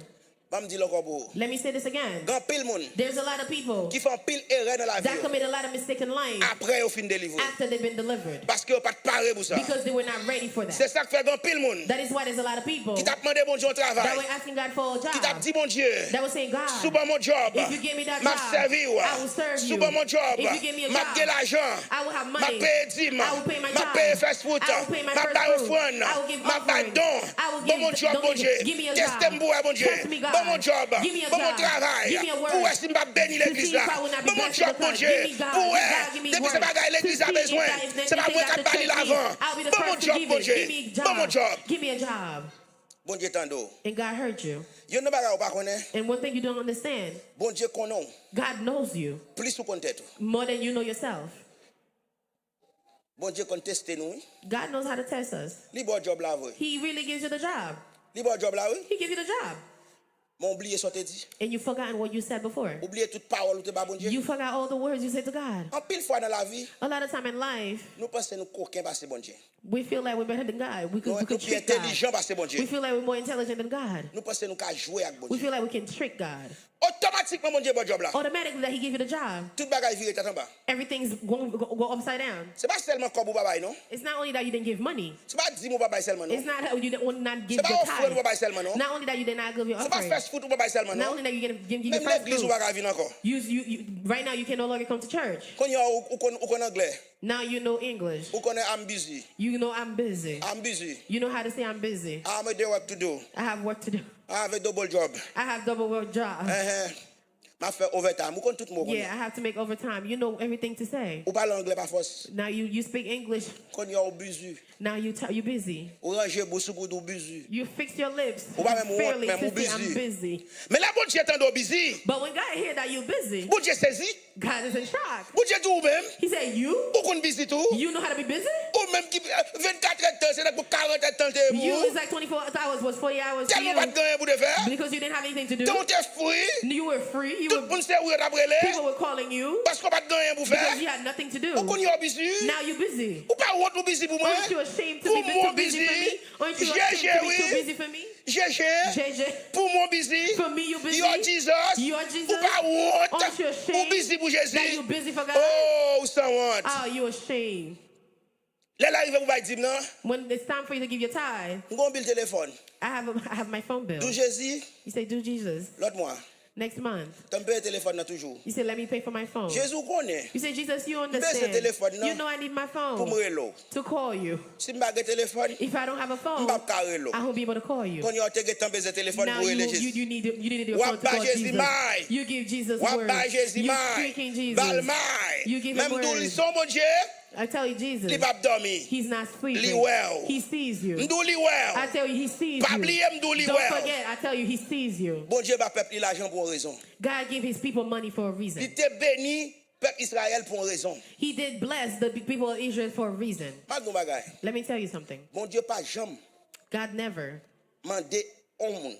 Pas me dire encore pour. Let me say this again. Quand pile monde There's a lot of people qui font pile erreur dans la vie that yo, commit a lot of mistakes in life après au fin délivrer. after they've been delivered Parce que pas paré pour ça. because they were not ready for C'est that. ça que fait grand pile monde That is why there's a lot of people qui t'a demandé bon Dieu au that travail. were asking God for a Qui t'a job, dit mon Dieu, that were saying, sous God, mon job, if you give me that m'a job, servi, I will serve sous you. mon job, If you give me a m'a job, gagné l'argent, I will have m'a money. payé dîme, I will pay my m'a tithe. payé fast food, I will pay my m'a first payé fruit. offrande, I will give m'a payé offerings. don. I will Bon give mon job, bon Dieu, give me a qu'est-ce que job. t'aimes pour bon Dieu, Trust me, God. bon mon job, Give me a bon mon job. travail, Give me a word. pour est-ce que m'a béni To see l'église if là, I will not be bon mon blessed job, with the bon God. Dieu, Give me God. pour God, give me depuis word. ce bagage l'église To a see besoin, if that is c'est pas anything moi that qui the parle church needs. l'avant, I'll be the bon mon first to job, give bon it. Dieu, Give me a bon mon job. job, Give me a job. bon Dieu tando. And God heard you. Yo ne bagage ou pas connaît, And one thing you don't understand, bon Dieu connaît, God knows you plus ou connaît tout. more than you know yourself. Bon Dieu connaît tester nous, God knows how to test us. li bon job là oui. He really gives you the job. Li bon job là oui. He gives you the job. Mon oublié ce te dit. And you've forgotten what you said before. Oublié toute parole ou te ba bon Dieu. You forgot all the words you said to God. En pile fois dans la vie, A lot of time in life, nous pensons nous coquins passer bon Dieu. we feel like we're better than God. We Nous could plus trick God. intelligents passer bon We Dieu. feel like we're more intelligent than God. Nous pensons nous ka jouer avec bon We Dieu. feel like we can trick God. Automatiquement mon Dieu bon job là. Automatically that He gave you the job, Tout bagage viré tête en bas. everything's going go upside down. C'est pas seulement comme baba non. It's not only that you didn't give money. C'est pas 10 mois baba seulement non. It's not that you didn't not give C'est pas your offrande tithe. baba seulement non. Not only that you did not give your C'est pas offering. fast food baba seulement Not non. only that you give your Même first l'église ou fruit. pas venir encore. You right now you can no longer come to church. Quand ou connaît anglais, Now you know English. ou connaît I'm busy. You know I'm busy. I'm busy. You know how to say I'm busy. I'm a work to do. I have work to do. I have a double job. I have double work job. M'a fait overtime. Ou connaît tout mot. Yeah, I have to make overtime. You know everything to say. Ou parle anglais pas force. Now you speak English. Quand you busy. Now you're busy. Ou ranger bouche pour do busy. You fix your lips Ou pas même fairly même to say I'm busy. Mais là bon Dieu tando busy. But when God hear that you're busy, Bon Dieu saisi. God is in shock. Bon Dieu tout même. He said, you Ou busy tout. know how to be busy? Ou même qui 24 heures c'est pour 40 heures temps You pour. is like 24 hours was 40 hours for Tellement pas de you gagner pour de faire. because you didn't have anything to do. Donc t'es free. You were free. You Tout were, le monde sait où est après les. people were calling you Parce qu'on pas de gagner pour faire. because you had nothing to do. Ou qu'on y a busy. Now you're busy. Ou pas honte ou busy pour moi. Aren't you ashamed to Pour be moi too busy for me? Aren't you J'ai ashamed to be too oui. busy for me? J'ai. JJ, Pour moi busy. for me you busy? You're Jesus. You're Jesus. Ou pas honte. Aren't you Ou ashamed busy pour that Jésus. you're busy for God? Oh, sans honte. Oh, you ashamed. Là l'arrive vous va dire non. When it's time for you to give your tithe, On gon bil téléphone. I have my phone bill. D'où Jésus. You say, do Jesus. L'autre mois. Next month. T'as payé téléphone là toujours. You say, let me pay for my phone. Jésus connaît. You say, Jesus, you Baisse le understand. téléphone, non? You know I need my Pour phone me relo. to call you. Si m'pa ge téléphone, If I don't have a phone, m'pa ka relo. I won't be able to call you. Quand you te ge temps baiser téléphone Now pour you, rele you, Jésus. you need your Wap phone to ba call Jésus Jesus. mai. You give Jesus Wap words. ba Jésus You mai. speaking Jesus. Bal mai. You give him Même d'où words. li son mon Dieu, I tell you, Jesus, li pa dormi. He's not sleeping. Li well. He sees you. M'dou li I well. tell you, He sees Pa you. bliye m'dou li Don't well. forget, I tell you, He sees you. Bon Dieu ba peuple li l'argent pour une raison. God gave His people money for a reason. Il te béni peuple Israël pour une raison. He did bless the people of Israel for a reason. Pas nou bagay. Let me tell you something. Bon Dieu pas jamais God never mandé on moun,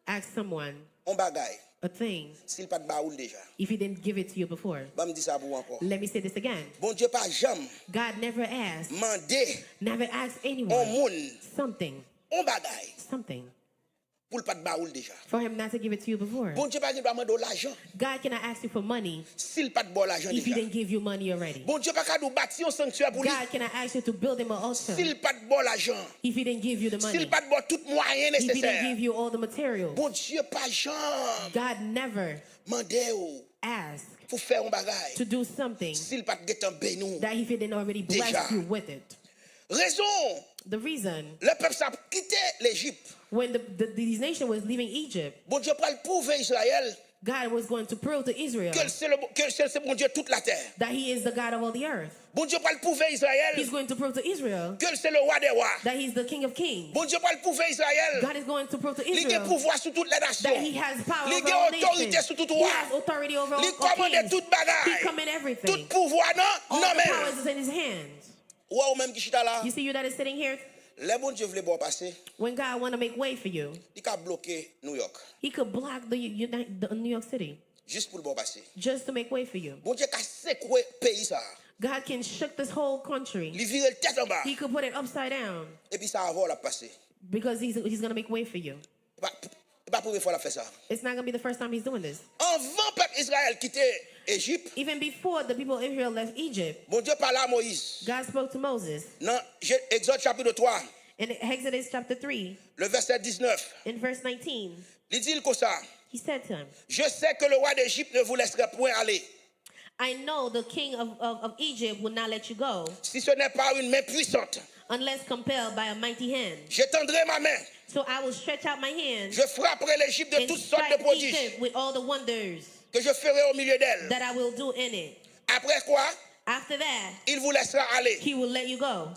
asked someone on bagay a thing s'il pas de baoul déjà. if He didn't give it to you before. Ba me di ça pour encore. Let me say this again. Bon Dieu pas jamais God never asked, mandé never asked on anyone moun, something, on bagay something pour pas de baoul déjà. For him not to give it to you before. Bon Dieu pas demander l'argent. God cannot ask you for money S'il pas de bon l'argent if he déjà. didn't give you money already. Bon Dieu pas nous bâtir un sanctuaire pour lui. God cannot ask you to build him an altar S'il pas de bon l'argent. if he didn't give you the S'il money. pas de bon tout moyen If he didn't nécessaire. give you all the materials. Bon Dieu pas jamais God never mandé ou asked pour faire un bagage. to do something S'il pas de en bénou. that if he didn't already bless Déjà. you with it. Raison, The reason le peuple s'est quitté l'Égypte. when these nations was leaving Egypt, Bon Dieu pas le prouver Israël God was going to prove to Israel que c'est le bon Dieu toute la terre. that he is the God of all the earth. Bon Dieu pas le prouver Israël He's going to prove to Israel que c'est le roi des rois. that he's the King of kings. Bon Dieu pas le prouver Israël. God is going to prove to Il a Israel pouvoir sur toutes les that he nations. has power Il over a all autorité nations. sur tout He roi. has authority over all Il commande kings. toute He bagaille. command everything. Tout pouvoir All non the mais. power is in his hands. Ou même qui chita là. You see you that is sitting here? Les bon Dieu voulait bon passer. When God want to make way for you, Il a bloqué New York he could block the New York City juste pour le bon passer. just to make way for you. Bon Dieu a secoué pays ça. God can shook this whole country. Il vire le tête en bas. He could put it upside down Et puis ça avant la passer. because he's going to make way for you. Pas pour une fois la fait ça. It's not going to be the first time he's doing this. Avant peuple Israël quitter Égypte, Even before the people of Israel left Egypt, bon Dieu parlait à Moïse. God spoke to Moses. Dans Exode chapitre 3, In Exodus chapter 3, le verset 19. in verse 19, Il dit comme ça. he said to him, Je sais que le roi d'Égypte ne vous laisserait point aller. I know the king of Egypt will not let you go Si ce n'est pas une main puissante, unless compelled by a mighty hand. j'étendrai ma main. So I will stretch out my hand Je frapperai l'Égypte de and toutes sortes de strike prodiges Egypt with all the wonders que je ferai au milieu d'elle. that I will do in it. Après quoi, After that, il vous laissera aller. he will let you go.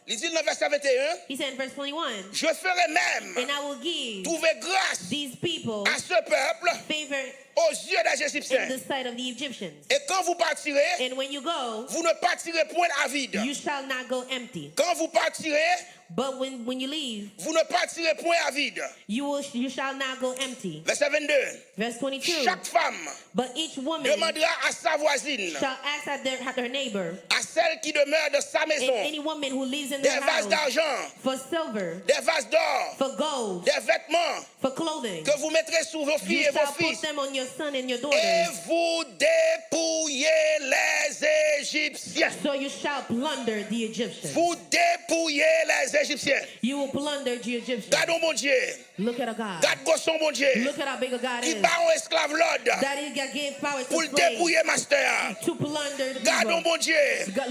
Il dit dans le verset 21, He said in verse 21, je ferai même and I will give trouver grâce these people à ce peuple favor aux yeux des in Égyptiens. the sight of the Egyptians. Et quand vous partirez, And when you go, vous ne partirez point à vide. you shall not go empty. Quand vous partirez, But when you leave, vous ne partirez point à vide. you shall not go empty. Verset 22. Verse 22. Chaque femme But each woman demandera à sa voisine, shall ask at her neighbor, à celle qui demeure dans sa and maison, any woman who lives in des their vases house, d'argent, for silver, des vases d'or, for gold, des vêtements for clothing. que vous mettrez sur vos filles You et vos shall fils. put them on your son and your Et daughters. vous dépouillez les Égyptiens. So you shall plunder the Egyptians. Vous dépouillez les Égyptiens. You will plunder the Egyptians. Gardons mon Dieu. Look at a God. Garde gosson mon Dieu. Look at how big a God Qui is. bat un esclave l'ordre That he gave power pour to le slaves, dépouiller master. to plunder the Gardons people. mon Dieu.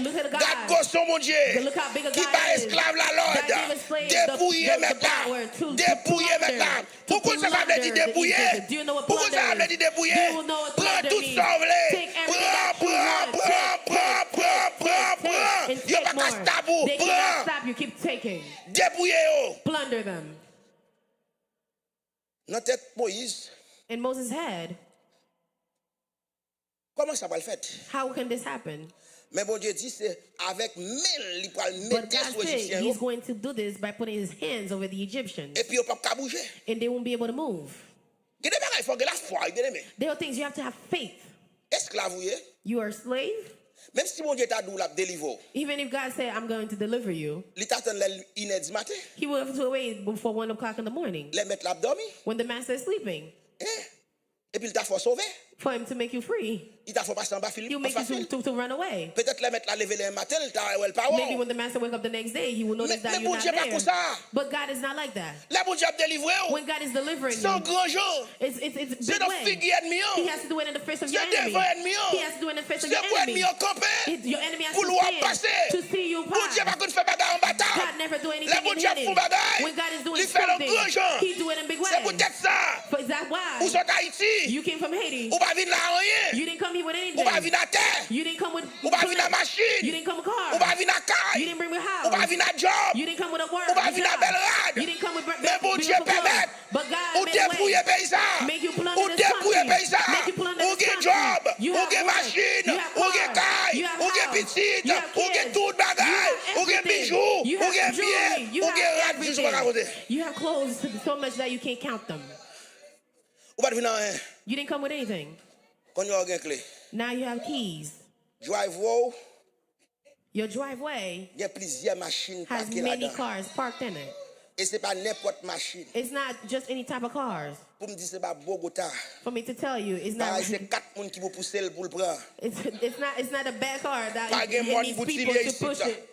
Look at a Garde God. gosson mon Dieu. Look how big a Qui God bat is. esclave la That l'ordre. gave a slave Dépouiller the power maintenant. to Dépouiller plunder, maintenant. to Pourquoi ça veut dire plunder the dépouiller? Egyptians. Do you know what Pourquoi plunder ça veut is? dire dépouiller? Do you know what Prends plunder tout means? ça, vous Take everything that you want. Prends. And Yo take pas more. qu'à tabou. They cannot Prends. stop you. Keep taking. Dépouiller. Plunder them. Dans tête Moïse, In Moses' head, comment ça va le faire? how can this happen? Mais bon Dieu dit c'est avec mille, il va le But mettre God sur les said Égyptiens. he's going to do this by putting his hands over the Egyptians. Et puis il ne peut pas bouger. And they won't be able to move. Il faut que la foi, bien aimé. There are things you have to have faith. Esclave, oui. You are a slave. Même si mon Dieu t'a dit la délivre, Even if God said, I'm going to deliver you, il t'attend l'inédit du matin, he will have to wait before 1 o'clock in the morning les mettre l'abdomen, when the master is sleeping et puis il t'a fait sauver. for him to make you free. Il t'a fait passer en bas He'll make you to run away. Peut-être les mettre la lever le matin, il t'a elle pas. Maybe when the master wake up the next day, he will notice that Mais you're bon not Dieu pas there. comme ça. But God is not like that. Là bon Dieu a délivré. When God is delivering C'est un you, grand jour. it's C'est big dans way. figure ennemi. He has to do it in the face of your C'est enemy. devant ennemi. He has to do it in the face of C'est your pour enemy. ennemi camper. Your enemy has Pour to le voir stand passer. to see you Bon Dieu pass. pas qu'on fait bagarre en bataille. God never do anything Là bon in Dieu hidden. font bagarre. When God is doing Il fait un something, grand jour. he do it in big C'est ways. peut-être ça. But is that why? Ou sont Haïti. You came from Haiti. Ou pas venir là rien. You didn't come here with Ou pas anything. venir à terre. You didn't come with Ou pas venir à You machine. didn't come with Ou pas cars. venir à You caille. didn't bring with Ou pas house. venir à job. You didn't come with a work. Ou pas with venir à job. belle rade. You didn't come with Mais bon Dieu beautiful clothes. permet. But God Ou made dépouiller way. paysan. Make you plunder Ou this dépouiller country. paysan. Make you plunder Ou this get country. job. You Ou have get work. machine. You have Ou get cars. caille. You have Ou get house. petite. You have Ou get kids. tout bagaille. You Ou get have everything. bijoux. You Ou have get jewelry. billets. You Ou have get rad. Je sais pas raconter. You have clothes so much that you can't count them. Ou pas venir rien. You didn't come with anything. Quand il y a une clé. Now you have keys. Drive wow. Your driveway Il y a plusieurs machines has parquées many là-dedans. cars parked in it. Et c'est pas n'importe machine. It's not just any type of cars. Pour me dire c'est pas Bogota. For me to tell you, it's not. C'est 4 personnes qui vont pousser pour le prendre. It's not a bad car that Pas it needs people to push it.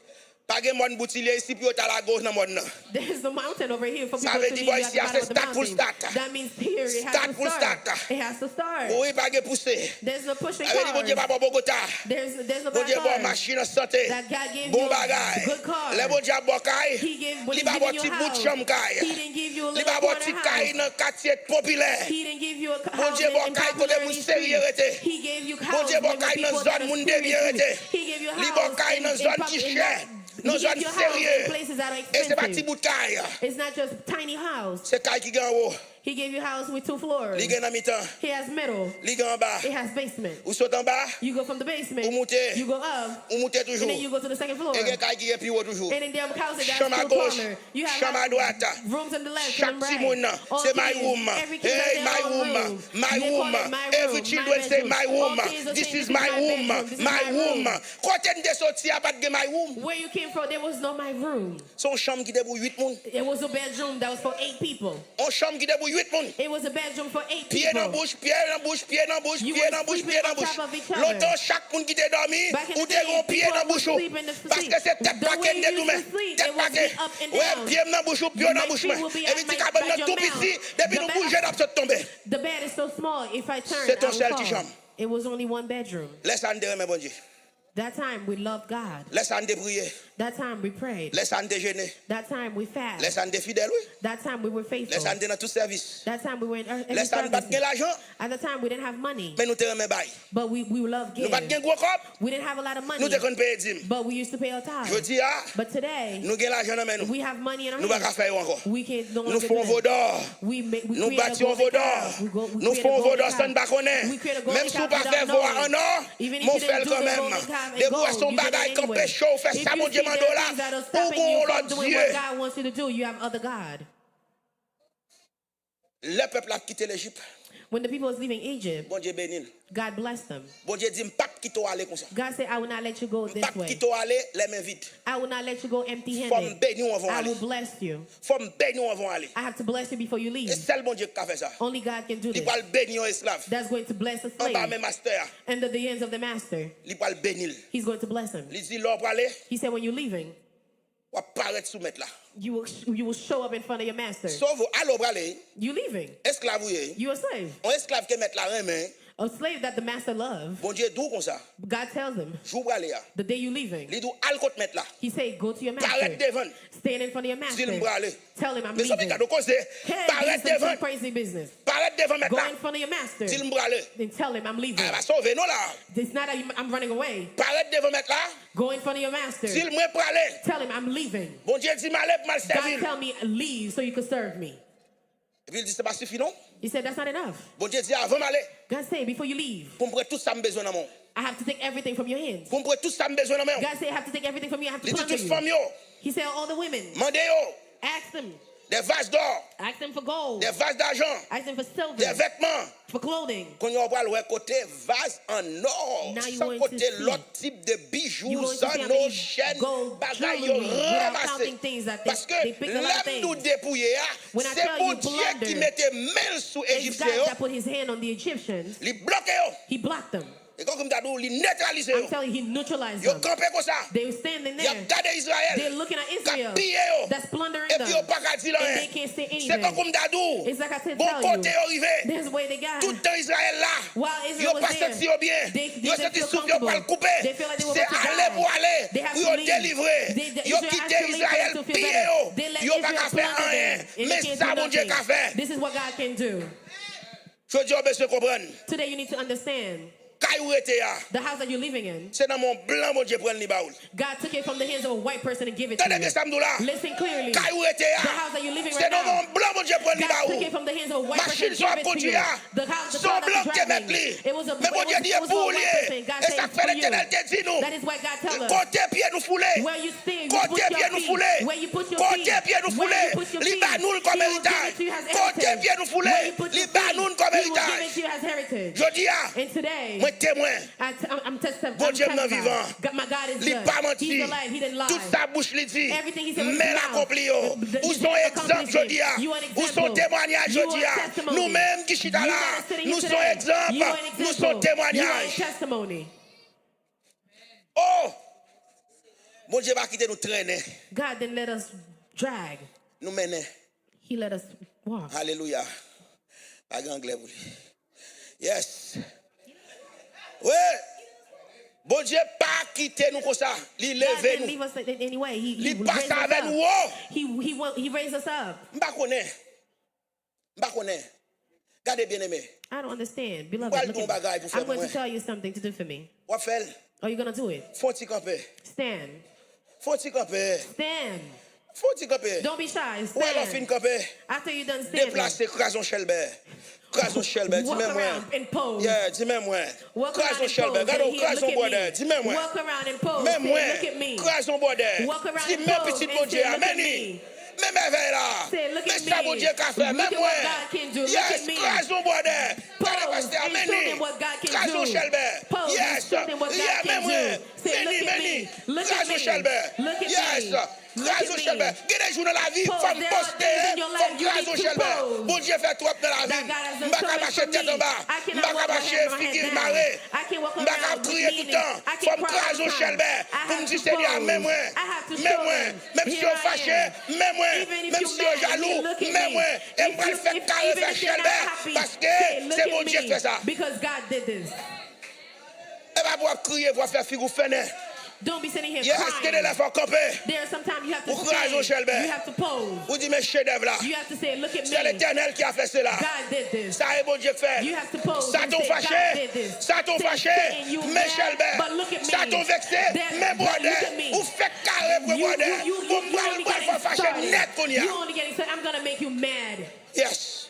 Pas de monde boutilier ici puis à la gauche dans monde. There's a mountain over here for people Ça veut to dire leave ici at the c'est bottom of the start pour mountain. start. That means here it has Start to pour start. start. It has to start. Oui, pas de pousser. There's no pushing Avec cars. bon Dieu pas Bogota. There's no Bon bad Dieu bon cars. machine santé. That God gave Bon you a bagay. good car. Le bon Dieu bon kay. He gave when Li he ba bon gave you petit a bout de house. chambre kay. He didn't give you a Li little ba bon corner petit kay house. dans quartier populaire. He didn't give you a Bon house Dieu bon in kay côté moun popularity sérieux street. rete. He gave you Bon house Dieu bon when the kay dans people that zone are moun de bien serious. rete. He gave you Li bon house kay dans zone qui cher. Dans He zone gave you house in sérieux. places that are Et c'est pas petit expensive. bout de kay. It's not just tiny house. C'est kay qui gagne en haut. He gave you house with 2 floors. Li gagne en mi-temps. He has middle. Li gagne en bas. It has basement. Ou saute en bas. You go from the basement. Ou monter. You go up. Ou monter And toujours. then you go to the second floor. Et il y a kay qui est plus haut toujours. And in them houses that's Chambre à still gauche, taller. You have chambre à droite. rooms on the left Chaque and the petit right. monde, All c'est my kids, room. every kid has Hey, their my own room. room. My They room. call it my Every room, children my say bedroom. my room. All kids are This saying, is my room. bedroom. This is My room. room. Quand on est sorti, il n'y a pas de my room. Where you came from, there was no my room. Son chambre qui est pour 8 personnes. It was a bedroom that was for 8 people. On chambre qui est pour 8 personnes. It was a bedroom for 8 Pied dans people. bouche, pied dans bouche, pied dans bouche, You pied were dans bouche, sleeping pied dans on bouche. top of each other. Longtemps, chaque monde qui était dormi, Back in ou the des day, gros pieds people dans bouche. would sleep in the Parce seat. que c'est tête The paquet way you de used nous-mêmes. to sleep, Tête it was paquet. up and Ouais, down. pied dans bouche, pied dans My bouche. feet will be Et at puis, my- tu cabane by dans your tout mouth. petit, depuis The nous bed- bouger, nous sommes tombés. The bed is so small. If I turn, C'est ton I seul would petit fall. chambre. It was only 1 bedroom. Laisse-en de bon Dieu. That time we loved God. Laisse-en de prier. That time we prayed. Laisse-en de jeûner. That time we fast. Laisse-en de fidèles, oui. That time we were faithful. Laisse-en de dans tout service. That time we were in every Laisse-en pas de service. l'argent, At the time we didn't have money, mais nous te remet bail. but we loved Nous giving. pas de gros cop, We didn't have a lot of money, nous te qu'on paye dîme. but we used to pay our Je tithes. dis ah, But today nous gagnons l'argent dans main nous. we have money in our Nous pas hands. faire encore. We can no Nous longer faisons do Veau that. d'or. We Nous create a bâtissons golden Veau d'or. calf. We Nous create a faisons Veau golden d'or sans calf. pas connaître. We create a golden Même si vous calf pas faire without Veau knowing. en or, Even if mon you fait didn't do quand the même. golden calf in Des gold, boissons you did it bagailles comme anyway. péché, fait If ça you mon see Dieu there mando are là. things that are Pour stopping you bon from l'autre doing Dieu. what God wants you to do, you have other God. Le peuple a quitté l'Égypte. When the people was leaving Egypt, Bon Dieu béni. God blessed them. Bon Dieu dit m'pas quitter aller comme ça. God said, I will not let you go M'pas this way. quitter aller les mains vides. I will not let you go Faut me empty-handed. bénir avant I aller. will bless you. Faut me bénir avant aller. I have to bless you before you Et leave. seul bon Dieu qui a fait ça. Only God can do Il this. va le bénir un esclave. That's going to bless a En bas slave. même master. Under the hands of the master, Il va le bénir. he's going to bless him. Il dit l'or pour aller, He said, when you're leaving, on va paraître soumettre là. you will show up in front of your master. Sauf alors pour aller, You leaving. esclave ou You're a slave. un esclave qui met la main, A slave that the master loved. bon Dieu d'où comme ça. God tells him, Jour pour aller. the day you're leaving, Il dit al côté mettre là. he said, go to your Paraître master. devant. Stand in front of your S'il me master. aller. Tell him I'm Mais ça leaving. fait cause Hey, paraître this is some devant. crazy business. Paraître devant mettre Go là. in front of your master. S'il me aller. Then tell him I'm leaving. Elle va sauver nous là. It's not that I'm running away. Paraître devant mettre là. Go in front of your master. S'il me pour aller. Tell him I'm leaving. Bon Dieu dit m'aller pour mal God servir. tell me leave so you can serve me. Et puis il dit c'est pas suffisant non. He said that's not enough. Bon Dieu dit avant m'aller. God said before you leave, Pour me prendre tout ça me besoin dans mon. I have to take everything from your hands. Pour me prendre tout ça me besoin dans mon. God said I have to take everything from you. I have to Il dit plunder toute you. femme yo. He said all the women, Mandez yo. ask them. Des vases d'or. Ask them for gold. Des vases d'argent. Ask them for silver. Des vêtements. For clothing. Qu'on y va le côté vase en or. Now you Sans going côté to see. l'autre type de You're bijoux, going to sans see how nos many chaînes, gold bagailles jewelry without ramassées. counting things that they- Parce que they pick a lot of l'homme nous things. dépouillé, When I c'est tell bon you Dieu blunder, qui mettait main sous It's Égyptiens. God that put his hand on the Egyptians. Il bloquait yo. He blocked them. Et comme t'as dit, il neutralisait I'm yo. telling you, he neutralized Yo them. campé comme ça. They were standing Il a there. gardé Israël. They're looking at Israel. Pillé yo. That's plundering Et puis yo them. pas qu'à dire And rien. they can't say C'est anything. comme t'as dit. It's like I said, Bon tell côté you. arrivé. There's where they got. Tout le temps Israël là. While Israel Yo was pas there, senti yo bien. they Yo didn't senti feel souffle yo pas le comfortable. couper. They feel like they were C'est about to aller die. pour aller. They have Pour to yo leave. délivrer. Yo Israel quitté has to leave Israël to feel pillé better. yo. They let Yo pas qu'à Israel faire plunder rien. them, and Mais they can't ça do bon Dieu nothing. qu'a fait. This is what God can do. Je dis monsieur comprendre. Today you need to understand Kay ou était ya. the house that you're living in. C'est dans mon blanc mon Dieu prendre li baoul. God took it from the hands of a white person and gave it to Tendez que you. ça me dit là. Listen clearly. Kay ou était ya. The house that you're living C'est right dans mon now. blanc mon Dieu prendre li God took it baoul. from the hands of a white person Machine and soit gave it to you. conduit ya. The house, the Son car blanc that qui you're met driving. li. It was a Mais mon Dieu dit it was for a pour white lier. person. God Et ça said fait for l'éternel you. te dit nous. That is why God tells us. Côté pied nous foulé. Where you stand, you Côté put pied your nous feet. foulé. Where you put your Côté feet. pied nous Where foulé. you put your Li feet. ba nous comme He will give héritage. it to you as Côté heritage. pied nous foulé. Where you put Li your ba feet. nous comme He will give it héritage. to you as heritage. Je dis And today, moi témoin. I'm testifying. Bon Dieu m'en vivant. My God is Il good. pas menti. He's alive. He didn't lie. Toute sa bouche lui dit. Everything he said with his Mais mouth. l'accompli. Où sont exemples, je dis. Où sont témoignages, je dis. Nous-mêmes qui sommes là, nous sommes exemples. Nous sommes témoignages. Oh! Bon Dieu va quitter nous traîner. God didn't let us drag. Nous mener. He let us walk. Alléluia. Pas anglais pour lui. Yes. Oui. Bon Dieu pas quitter nous comme ça. Il God lève didn't nous. leave us in any way. He Il raised passe us avec up. nous. He raised us up. M'pa connaît. Gardez bien aimé. I don't understand. Beloved, Qual look bon bagay at pour me. faire I'm going moi? to tell you something to do for me. Ou faire? Are you going to do it? Faut-il camper? Stand. Faut-il camper? Stand. Faut-il camper? Don't be shy. Ou alors fin Stand. camper? After you're done standing, Déplacer Crason Shelbert. Crason Shelbert, walk dis-moi moi. around and pose. Yeah, dis-moi moi. Walk around Crason and Shelbert, pose. regarde Here, Crason look at border, me. dis-moi moi. Walk around and pose. Même Say, moi. look at me. Crason border. Walk around Dis and même pose petit and bon say, Dieu, look at amen. me. Même merveille là. Say, look Mais at ça me. bon Dieu qu'a fait, Look même at moi. what God can do. Look Yes, at me. Crason border. Regardez pasteur, and amen. show them what God can Crason do. Shelbert. Pose Yes. and show them what God Yeah, can même moi. do. Say, look at me. Look at Crason me. Shelbert. Look at Yes. me. Look at Crason me. Shelbert. Il y a des jours dans la vie, Pose. femme There are postée, things in your life femme you need Crason to Shelbert. pose. Bon Dieu fait trop dans la That vie. God has done M'ba so ka much marcher for me. tête en bas. I cannot M'ba ka walk marcher around with my figure head marée. down. I can't walk M'ba ka around with crier tout le meaning. temps. I can't Femme cry all Crason the time. Shelbert. I Pour me have dire to Seigneur, pose. même moi. I have to Même show moi. them. Même si Here on I fâché, am. même moi. Even if Même you're si mad, on jaloux, look at même me. moi. Et If moi le you- fait if- carré even vers if you're not Shelbert. happy, Parce say, que look c'est at mon Dieu qui me, fait ça. because God did this. Et va pouvoir crier, pouvoir faire figure fenêtre. Don't be sitting here Yes, qu'il est crying. là, faut camper. There are sometimes you have to Ou Crason stand. Shelbert. You have to pose. Vous dites, mes chefs-d'œuvre là. You have to say, look at C'est me. l'Éternel qui a fait cela. God did this. Ça est bon Dieu fait. You have to pose Ça and t'ont say, God fâché. did this. Ça t'ont Say, fâché. and you Mais mad, Shelbert. but look at me. Ça t'ont vexé. That- Mais but look border. at me. Ou fait carré pour You- border. you- Pour you moi, only moi, getting faut fâcher started. net qu'on y a. You only getting started. I'm going to make you mad. Yes.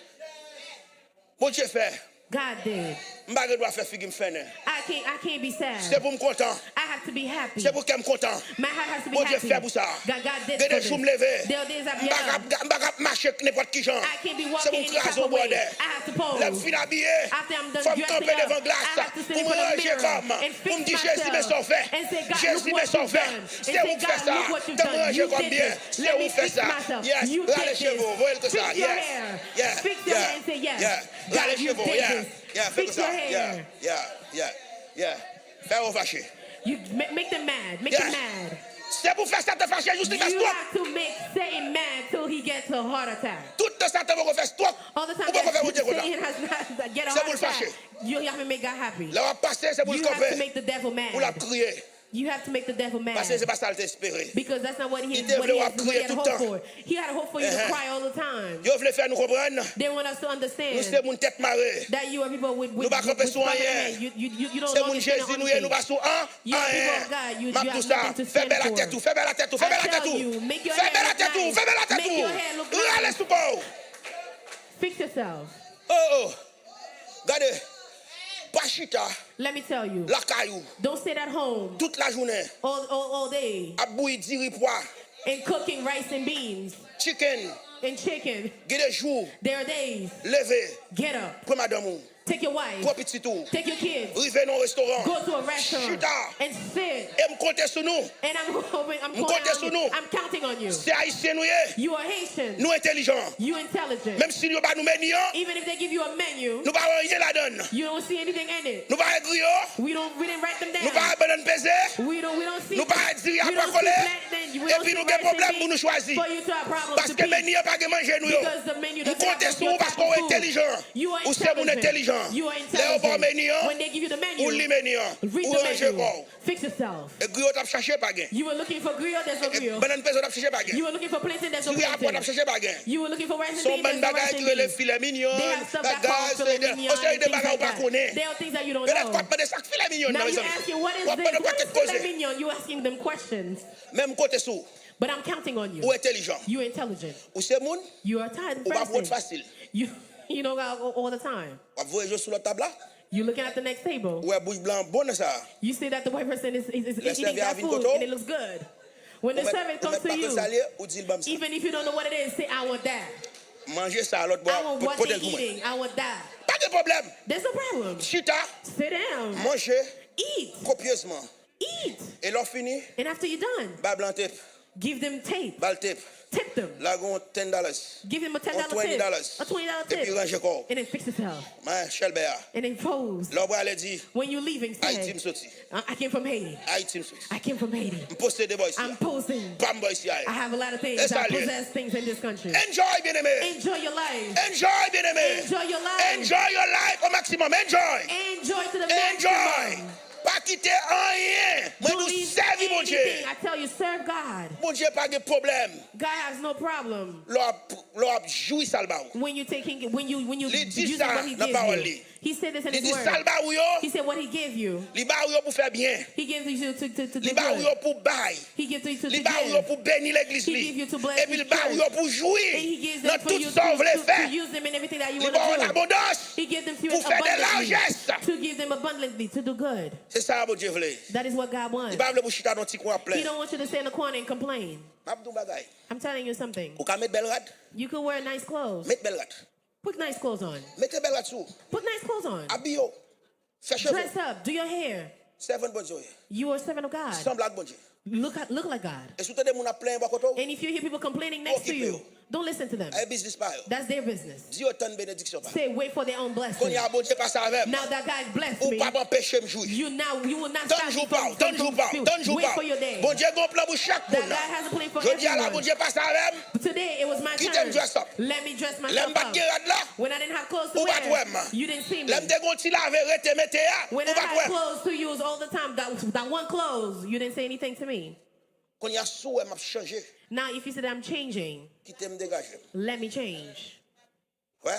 Bon Dieu fait. God did. M'bagé doit faire figure m'fene. I can't be sad. C'est pour me content. I have to be happy. C'est pour qu'elle me content. My heart has to be Bon Dieu happy. fait pour ça. God did Des for jours me this. lever. There are days I get up. M'bagé marcher n'importe qui genre. I can't be C'est walking pour any type craser au of way. border. I have to pose. La fin habillée. After I'm done Faut me dressing camper up, devant I glace. have to stand Pour in me front of the ranger mirror comme. and Pour me fix dire Jésus mais myself sont fait. and say, God, Jésus look mais what sont you've fait. done. C'est And où say, fait God, ça. look what you've T'as done. mangé You comme did bien. this. C'est Let où me fait fix ça. myself. Yes. You Râlez did chez this. vous. Voyez que Fix ça. your Yes. hair. Yeah. Fix your Yeah. hair and say yes. Yeah. God, Râlez you chez vous. did Yeah. this. Yeah. Fais Fix comme your ça. hair. Yeah. Faire au fâché. You make them mad. Make Yeah. them mad. C'est pour faire ça te fâcher juste You il fait stop. have to make Satan mad till he gets a heart attack. Tout le temps te va faire stop. All the time Ou pas faire vous dire comme ça. Satan has not get a C'est heart pour le attack. fâcher. You have to make God happy. Là on va passer c'est pour le You have to camper. make the devil Pour la mad. crier. You have to make the devil mad. Parce que c'est pas ça le t'espérer. Because that's not what he, Il what he, devait had, what he crier had tout le hoped temps. for. He had hoped for you to cry all the time. Dieu voulait faire nous comprendre. They want us to Nous understand c'est mon tête marée. that you are people with Nous pas camper sur scarlet rien. hair. You don't C'est know mon anything Jésus on nous nous pas things. sur un. You are people of God. You M'a have tout ça. nothing to Fais stand belle la for. tête tout. Fais belle la tête tout. Fais I belle la tête tell tout. you, make your Fais hair belle la look tête tout. nice. Fais belle la tête Make your hair look tout. nice. Allez sous peau. Fix yourself. Oh. Regardez. Pas chita. Let me tell you. La caillou. Don't sit at home Toute la journée. all day À bouillir diripois. and cooking rice and beans Chicken. and chicken. Get des jours. There are days. Lever. Get up. Pour madame. Take your wife. Pour petit tout. Take your kids. Rive dans restaurant. Go to a restaurant Chita. and sit. Et me compter sur nous. And I'm compter sur nous. I'm counting on you. C'est haïtien nous est. You are Haitian. Nous intelligents. You intelligent. Même si nous pas nous menons, Even if they give you a menu, nous pas rien la donne. you don't see anything in it. Nous pas griot. We didn't write them Nous pas down. bonne pesé. We don't see. Nous pas dire à we quoi don't see coller. black things. We Et don't puis see nous rice avons and problème beans pour nous choisir. for you to have problems Parce to que pick. menu pas que manger nous. Because the menu Nous doesn't have comptons sur your vous parce type of qu'on est food. intelligent. You are Ou c'est mon intelligent. You are Les au bon menu. When they give you the menu, Ou li menu. read Ou the ranger menu. quoi. Fix yourself. Et griot t'a cherché pas gain. You were looking for grill, there's no grill. Bonne pesé t'a cherché pas gain. You were looking for plantain, there's no Tu rapport t'a plantain. cherché pas gain. You were looking for rice and Son beans, bonne there's no rice bagaille and qui les beans. filets mignons. They have stuff that calls filet mignon On sait and des things bagages like pas that. connaît. There are things that you don't Peut-être know. pas de sac filet mignon. Now you're asking, what is this? What is filet mignon? You're asking them questions. Même côté sous. But I'm counting on Ou you. intelligent. You're intelligent. Ou c'est moun. You are tired Ou pas votre person. facile. You know all the time. Ou voyez sur la table là. You're looking at the next table. Ou bouche blanc bonne ça. You see that the white person is Let's eating that have food Vincoto. and it looks good. When the servant comes to you, even if you don't know what it is, say, I want that. Manger ça l'autre I want bois. what they're eating. I want that. Pas Pas de problème. There's no problem. Chita, Sit down. manger Eat. copieusement. Eat. Et l'on fini, And after you're done, bas blanc tape, give them tape. bal tape. Tip them. Là, on $10. Give them a $10 Or $20. tip. A $20 Et puis tip. range corps. And then fix itself. Mais Shelbert, And then pose. l'homme allait dire, When you're leaving, Haïti say, m'soti. I came from Haiti. Haïti m'soti. I came from Haiti. M'poste des boys ici. I'm posting. Bam boys ici. I have a lot of things. Let's I all possess things in this country. Enjoy, bien-aimé. Enjoy your life. Enjoy, bien-aimé. Enjoy your life. Enjoy your life au maximum. Enjoy. Enjoy to the Enjoy. maximum. Pas quitter rien. Moi, Don't nous leave servons, mon Dieu. anything. I tell you, serve God. Mon Dieu, pas de problème. God has no problem L'homme jouit ça le baou. when you taking when you Li dit using ça what He dans gives parole you. li. He said this in Il His dit ça le word. baou yo. He said what He gave you. Li baou yo pour faire bien. He gives you to do Li baou yo good. pour bail. He gives you to Li do baou yo good. pour bénir l'église He li. gives you to bless Et puis His li baou yo church. pour And He jouir gives dans them for tout you ça vous voulez to faire. use them in everything that you Li want baou to do. l'abondance. He gives them to you Pour faire de abundantly. largesse. To give them abundantly to do good. C'est ça mon Dieu voulait. That is what God Il wants. pas veut pour chita dans petit coin He plein. don't want you to stay in the corner and complain. M'abdou bagay. I'm telling you something. Ou ka mettre belle rad. You could wear nice clothes. Mettre belle rad. Put nice clothes on. Mettez belle rad sous. Put nice clothes on. Habille-yo. Fais cheveux. Dress up. Do your hair. Servant bon Dieu. You are a servant of God. Semble avec bon Dieu. Look like God. Et si tu as des gens plein de côté, And if you hear people complaining next to you, don't listen to them. un business pas. That's their business. Dis autant de bénédiction pas. Say, wait for their own Quand blessing. il y a bon Dieu pas ça avec. Now that God blessed Ou me, pas m'empêcher me jouer. you will not Donne stop jour me pas, donne jour pas, donne jour Wait pas. for your day. Bon Dieu a un plan pour chaque That monde. God has a plan for Je dis à la bon everyone. Dieu pas ça avec. But today it was my Qui turn. t'aime dress up? Let me dress L'aime myself pas up. qui rad là. When I didn't have clothes to Ou pas wear, toi you didn't see me. L'aime des gonti la vérité mettez à. When Ou I pas had toi. clothes to use all the time, that one clothes, you didn't say anything to me. Quand il y a sous m'a changé. Now if you said I'm changing, Qui t'aime dégager. let me change. Ouais.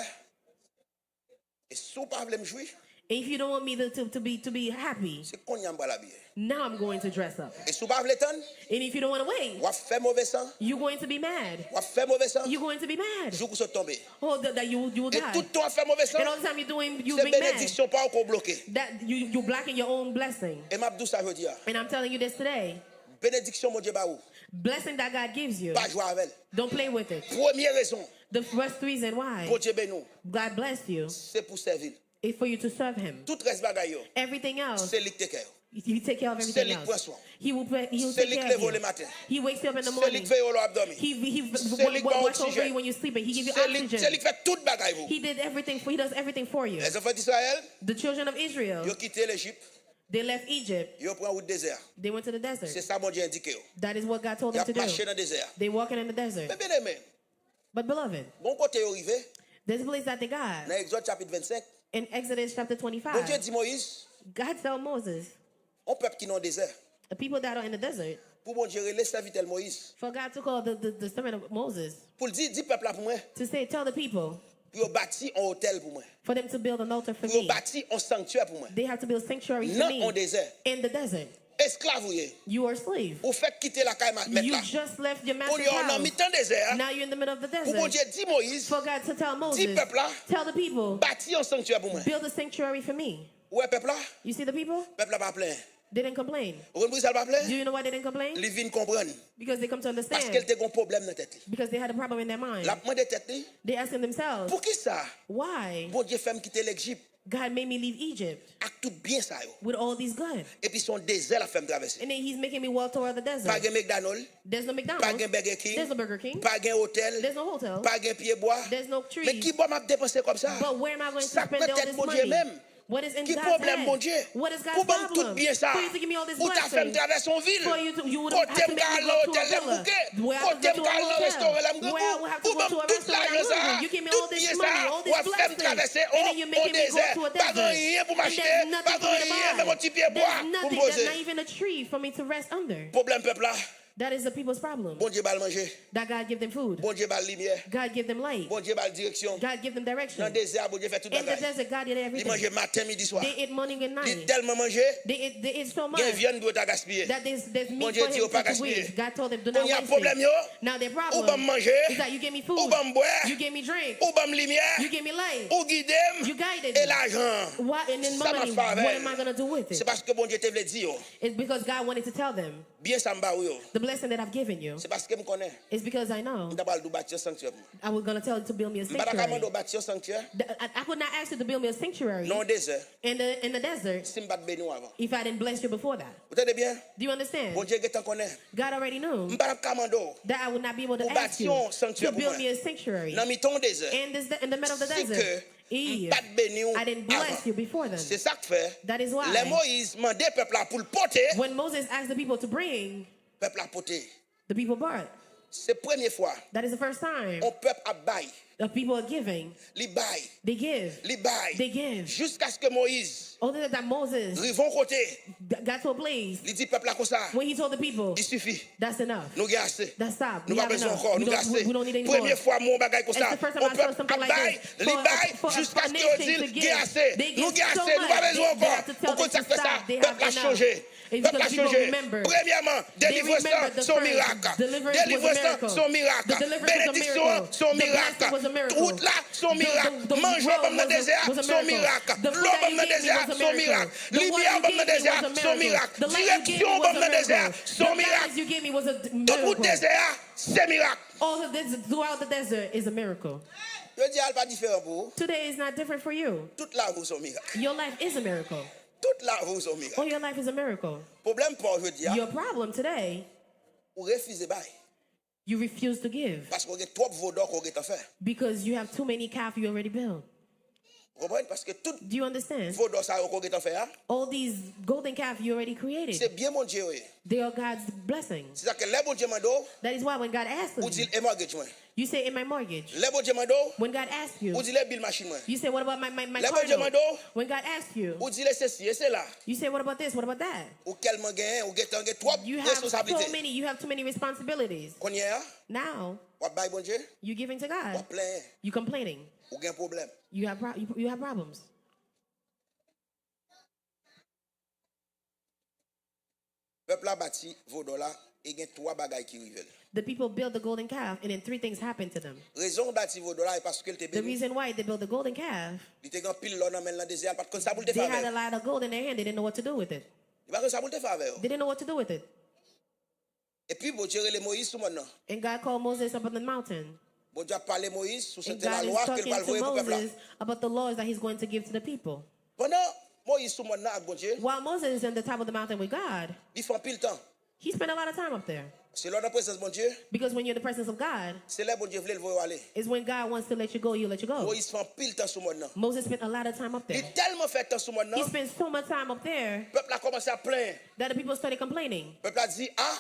Et sous pas veut me jouer. If you don't want me to be happy, C'est qu'on y a la bien. now I'm going to dress up. Et sous pas veut tendre. And if you don't want to wait, Ou a fait mauvais sang. you're going to be mad. Ou a fait mauvais sang. You're going to be mad. Jour où ça tombe. Oh, that you will Et die. tout le temps fait mauvais sang. And all the time you're C'est being mad. bénédiction pas encore bloqué. That you're blocking your own blessing. Et m'a dit ça veut dire. And I'm telling you this today. Bénédiction mon Dieu ba ou. Blessing that God gives you, Pas jouer avec. don't play with it. Première raison. The first reason why Bon Dieu bénou. God blessed you C'est pour servir. is for you to serve Him. Tout reste bagay yo. Everything else, C'est lui qui te care. you take care of C'est everything lui qui prend else. soin. He will C'est take lui qui care lève of le you. matin. He wakes you up in the C'est lui morning. qui veille au abdomen. He C'est lui qui va watch over oxygène. you when you're sleeping. He gives you C'est lui oxygen. qui fait tout bagay vous. He did everything for. He does everything for you. Les enfants d'Israël, The children of Israel, ils ont quitté l'Égypte, they left Egypt. ils ont pris un route désert. They went to the C'est desert. ça mon Dieu indiqué. That is what God told Ils them ont to marché do. dans le désert. They walking in the desert. Mais bien aimé, But beloved, bon côté arrivé, there's a place that they got dans Exode chapitre 25, in Exodus chapter bon Dieu 25. dit Moïse, God told Moses, on peuple qui est dans le désert. the people that are in the desert, Pour bon Dieu laisse serviteur Moïse. for God to call the servant of Moses Pour dire, dis peuple là pour moi, to say, tell the people pour bâtir un hôtel pour moi. for them to build an altar for Pour me. bâtir un sanctuaire pour moi. They have to build sanctuary for Non me en désert. in the desert. Esclave vous êtes. You are a slave. Vous faites quitter la caille mettre You là. just left your Pour master's dire en house. mi-temps désert. Now you're in the middle of the Pour bon desert. Dieu dit Moïse, For God to tell dis Moses, peuple là, tell the people, bâtir un sanctuaire pour moi. build a sanctuary for me. Ouais peuple là, You see the people? peuple là pas plein. They didn't complain. Vous comprenez ça pas Do plein? you know why they didn't complain? Ils viennent comprendre Because they come to parce understand. qu'elle a un problème dans la tête. Because they had a problem in their mind. La demande de tête, They asking themselves, pour qui ça? why Bon Dieu fait me quitter l'Égypte God made me leave Egypt avec tout bien ça yo. with all these goods. Et puis son désert la fait me traverser. And then He's making me walk toward the Pas desert. de McDonald's, There's no pas McDonald's. de Burger King, There's no Burger King. pas de hôtel, There's no hotel. pas de pied bois. There's no Mais qui trees. va m'a dépenser comme ça? But where am I going to Ça spend peut all être this mon Dieu money? même. What is in Qui God's problème mon hand? Dieu? What is Pour God's bon tout problem? bien ça. For you to give me all this Pour ta femme blessing. traverser en ville. For you would Côté have to make m'gal me go to a hôtel les villa. bouquets. Where I have Côté to go to a m'gal restaurant hotel. la Where I will have to Pour go to a toute restaurant. l'argent ça. You give me Tout all this bien money, ça. all Ou this à faire blessing. traverser And then you're au making me go désert. to a Pas desert. rien pour And m'acheter. there's nothing Pas for me to rien. Même buy. un petit pied bois There's pour me nothing, there's not poser. even a tree for me to rest under. Problème peuple là. That is the people's problem. Bon Dieu va le manger. That God give them food. Bon Dieu va la lumière. God give them light. Bon Dieu va la direction. God give them Dans direction. le désert, bon Dieu fait tout In the bagage. desert, God did Il everything. mange matin, midi, soir. They ate morning and Il night. tellement mangé. They ate so much Il y a viande doit gaspiller. that there's Bon meat Dieu for dit, him au pas to gaspiller. waste. God told them, do Bon, not il y a un waste problème it. yo. Now their Ou ba problem manger. is that you give me Ou food, ba boire. you give me drink, Ou ba lumière. you give me light, Ou guider. you guided Et me. l'argent. What, and then Ça m'a money, fait what avec. am I going to do with C'est it? parce que bon Dieu te veut dire. It's because God wanted to tell them Bien ça m'a yo. the blessing that I've given you, c'est parce que je connais. it's because I know. Je vais bâtir sanctuaire. I was going to tell you to build me a Je ne vais pas sanctuary. bâtir sanctuaire. I could not ask you to build me a sanctuary Non désert. in the desert Si je ne béni avant. if I didn't bless you before that. Vous entendez bien? Do you understand? Bon Dieu t'en connaît. God already knew Je ne vais pas commando. that I would not be able to Pour ask you bâtir un sanctuaire to pour build moi. me a sanctuary Dans mi-temps désert. in the middle of the Si desert. que If pas béni I didn't bless you before then. C'est ça que fait. That is why Les Moïse mandait peuple là pour le porter. when Moses asked the people to bring, Peuple a porté. the people brought. C'est la première fois. That is the first time On peuple a bail. the people are giving. Li bail. They give. Li bail. They give. Jusqu'à ce que Moïse Other than Moses rivon côté. got to a place Il dit peuple là comme ça. when he told the people, Il suffit. that's enough. Nous avons assez. That's stop. Nous We pas have besoin enough. encore. We Nous avons assez. don't need any more. Première fois mon bagage comme It's ça. the first time On I saw peut something like bail, this. li bail For jusqu'à a ce nation que to dit give. qu'il y a assez. They Nous give avons so assez. Nous pas much. besoin They encore. have to tell Pourquoi them ça to fait ça? stop. They Peuple a have enough. changé. It's Peuple a because people changé. remember. Premièrement, délivrance remembered the son first. miracle. Deliverance was a Délivrance miracle. son miracle. The deliverance was a Bénédiction miracle. son The blessing miracle. was a miracle. Route là son miracle. the Manger road dans le désert was a son miracle. miracle. The food L'eau that dans you le gave me désert was a son miracle. miracle. The water Lumière you dans le gave me désert was a son miracle. miracle. The light you gave Direction me was dans a le désert miracle. son The miracle. guidance you gave me was a Tout route miracle. désert c'est miracle. All of this throughout the desert is a miracle. Je dis pas différent pour vous. Today is not different for you. Toute la vie son miracle. Your life is a miracle. Toute la vie son miracle. All your life is a miracle. Problème pour je dis Your problem today, ou refuser bail you refuse to give parce qu'on a trop vaudor qu'on a fait. because you have too many calf you already built. Vous comprenez parce que tout Do you understand? vaudor ça qu'on a fait All these golden calf you already created, c'est bien mon Dieu. they are God's blessings. C'est ça que les bon Dieu mando That is why when God asks ou dit you, et mortgage moi. you say, in my mortgage. Les bon Dieu mando When God asks you, ou dit les bill machine moi. you say, what about my Les car bon Dieu note? mando When God asks you, ou dit les ceci et c'est là. you say, what about this? What about that? Ou quellement gain ou get trop You have responsabilité. you have too many responsibilities. Qu'on y a Now, ou bail bon Dieu you giving to ou God. plein You complaining. ou gain problème. You have you have problems. Peuple a bâti vaudor là et gain trois bagailles qui rivel. The people build the golden calf, and then three things happen to them. Raison bâti vaudor là parce que il te The béni. reason why they built the golden calf, Il te gan pile l'or dans le désert parce que ça pour te they had a faire. lot of gold in their hand. They didn't know what to do with it. Il va que ça pour te faire. They didn't know what to do with it. Et puis bon Dieu les Moïse sous maintenant. And God called Moses up on the mountain. Bon Dieu a parlé Moïse sous And cette la God is loi qu'il talking va to envoyer pour peuple là. Moses about the laws that he's going to give to the people. Pendant Moïse sous maintenant avec bon Dieu, While Moses is on the top of the mountain with God, il fait pile temps. he spent a lot of time up there. C'est lors de la présence bon Dieu, Because when you're in the presence of God, c'est là bon Dieu voulait le voir aller. is when God wants to let you go, he'll let you go. Moïse fait pile temps sous maintenant. Moses spent a lot of time up Il there. tellement fait temps sous maintenant, He spent so much time up there le peuple a commencé à plaindre. that the people started complaining. Le peuple a dit ah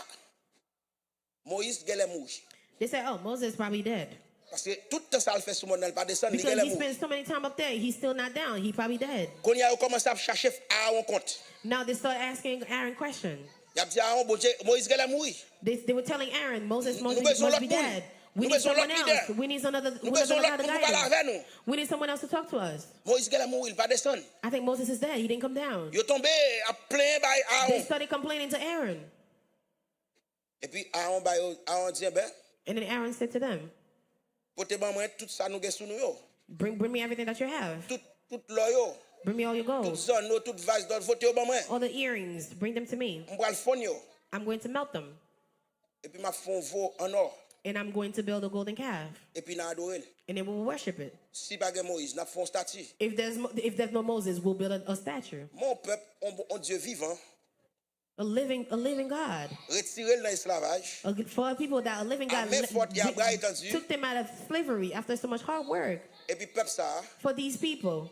Moïse gèle mouche. They said, oh, Moses is probably dead. Parce que tout temps ça le fait sous maintenant, il pas descendre, il Because gèle he mouche. spent so many time up there, he's still not down. He probably dead. Quand il a commencé à chercher Aaron compte. Now they start asking Aaron questions. Il a dit Aaron bon Dieu, Moïse gèle mouche. They were telling Aaron, Moses Nous must besoin be l'autre dead. We Nous need besoin someone l'autre else. leader. We need another, Nous we need besoin another l'autre pour parler guidance. avec nous. We need someone else to talk to us. Moïse gèle mouche, il pas descendre. I think Moses is dead. He didn't come down. Il est tombé à plein by They Aaron. started complaining to Aaron. Et puis Aaron dit ben And then Aaron said to them, pour te ban moi tout ça nous gè sous nous yo. bring me everything that you have. Tout l'or yo. Bring me all your Tout gold. zone yo, tout vase d'or vote yo ban moi. All the earrings. Bring them to me. On va le fond yo. I'm going to melt them. Et puis m'a fond veau en or. And I'm going to build a golden calf. Et puis n'a adorer. And then we'll worship it. Si pas gen Moïse, n'a fond statue. If there's no Moses, we'll build a statue. Mon peuple, on Dieu vivant, A living God. retiré dans l'esclavage. For people that are living God, Amen, fort y a bras étendu. took them out of slavery after so much hard work. Et puis peuple ça, For these people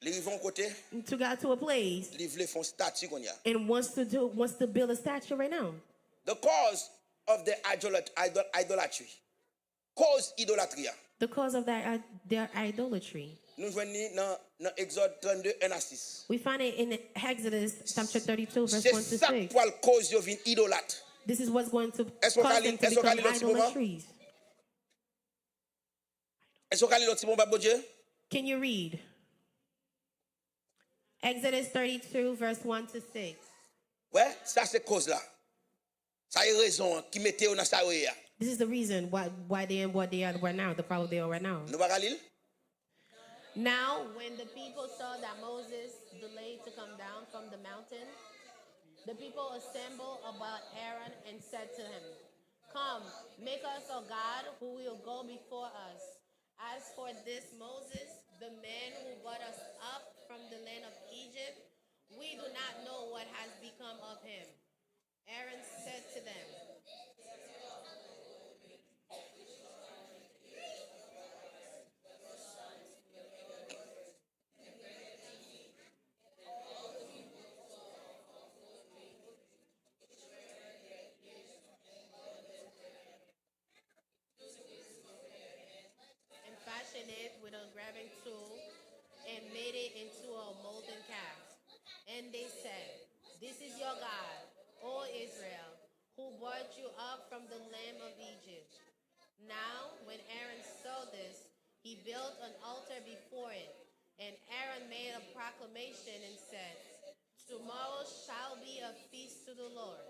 les vivants côté, to get to a place les vle font statue qu'on y a. and wants to build a statue right now. The cause of the idolatry. Cause idolâtrie. The cause of their idolatry. Nous joignons dans Exode 32 1 à 6. We find it in Exodus chapter 32, verse C'est 1 to ça 6. pour le cause yo vin idolâtre. This is what's going to Est-ce qu'on cause a them lu- to est-ce qu'on a become lu l'autre moment? idolatries. Est-ce qu'on a lu l'autre bon bon Dieu? Can you read? Exodus 32, verse 1 to 6. Ouais, ça c'est cause là. Ça y a raison qui mettait dans sa rue. This is the reason why they are what they are right now, the problem they are right now. Nous va lire? Now, when the people saw that Moses delayed to come down from the mountain, The people assembled about Aaron and said to him, "Come, make us a god who will go before us. As for this Moses, the man who brought us up from the land of Egypt, we do not know what has become of him." Aaron said to them, and fashioned it with a graving tool and made it into a molten calf. And they said, "This is your God, O Israel, who brought you up from the land of Egypt." Now, when Aaron saw this, he built an altar before it. And Aaron made a proclamation and said, "Tomorrow shall be a feast to the Lord."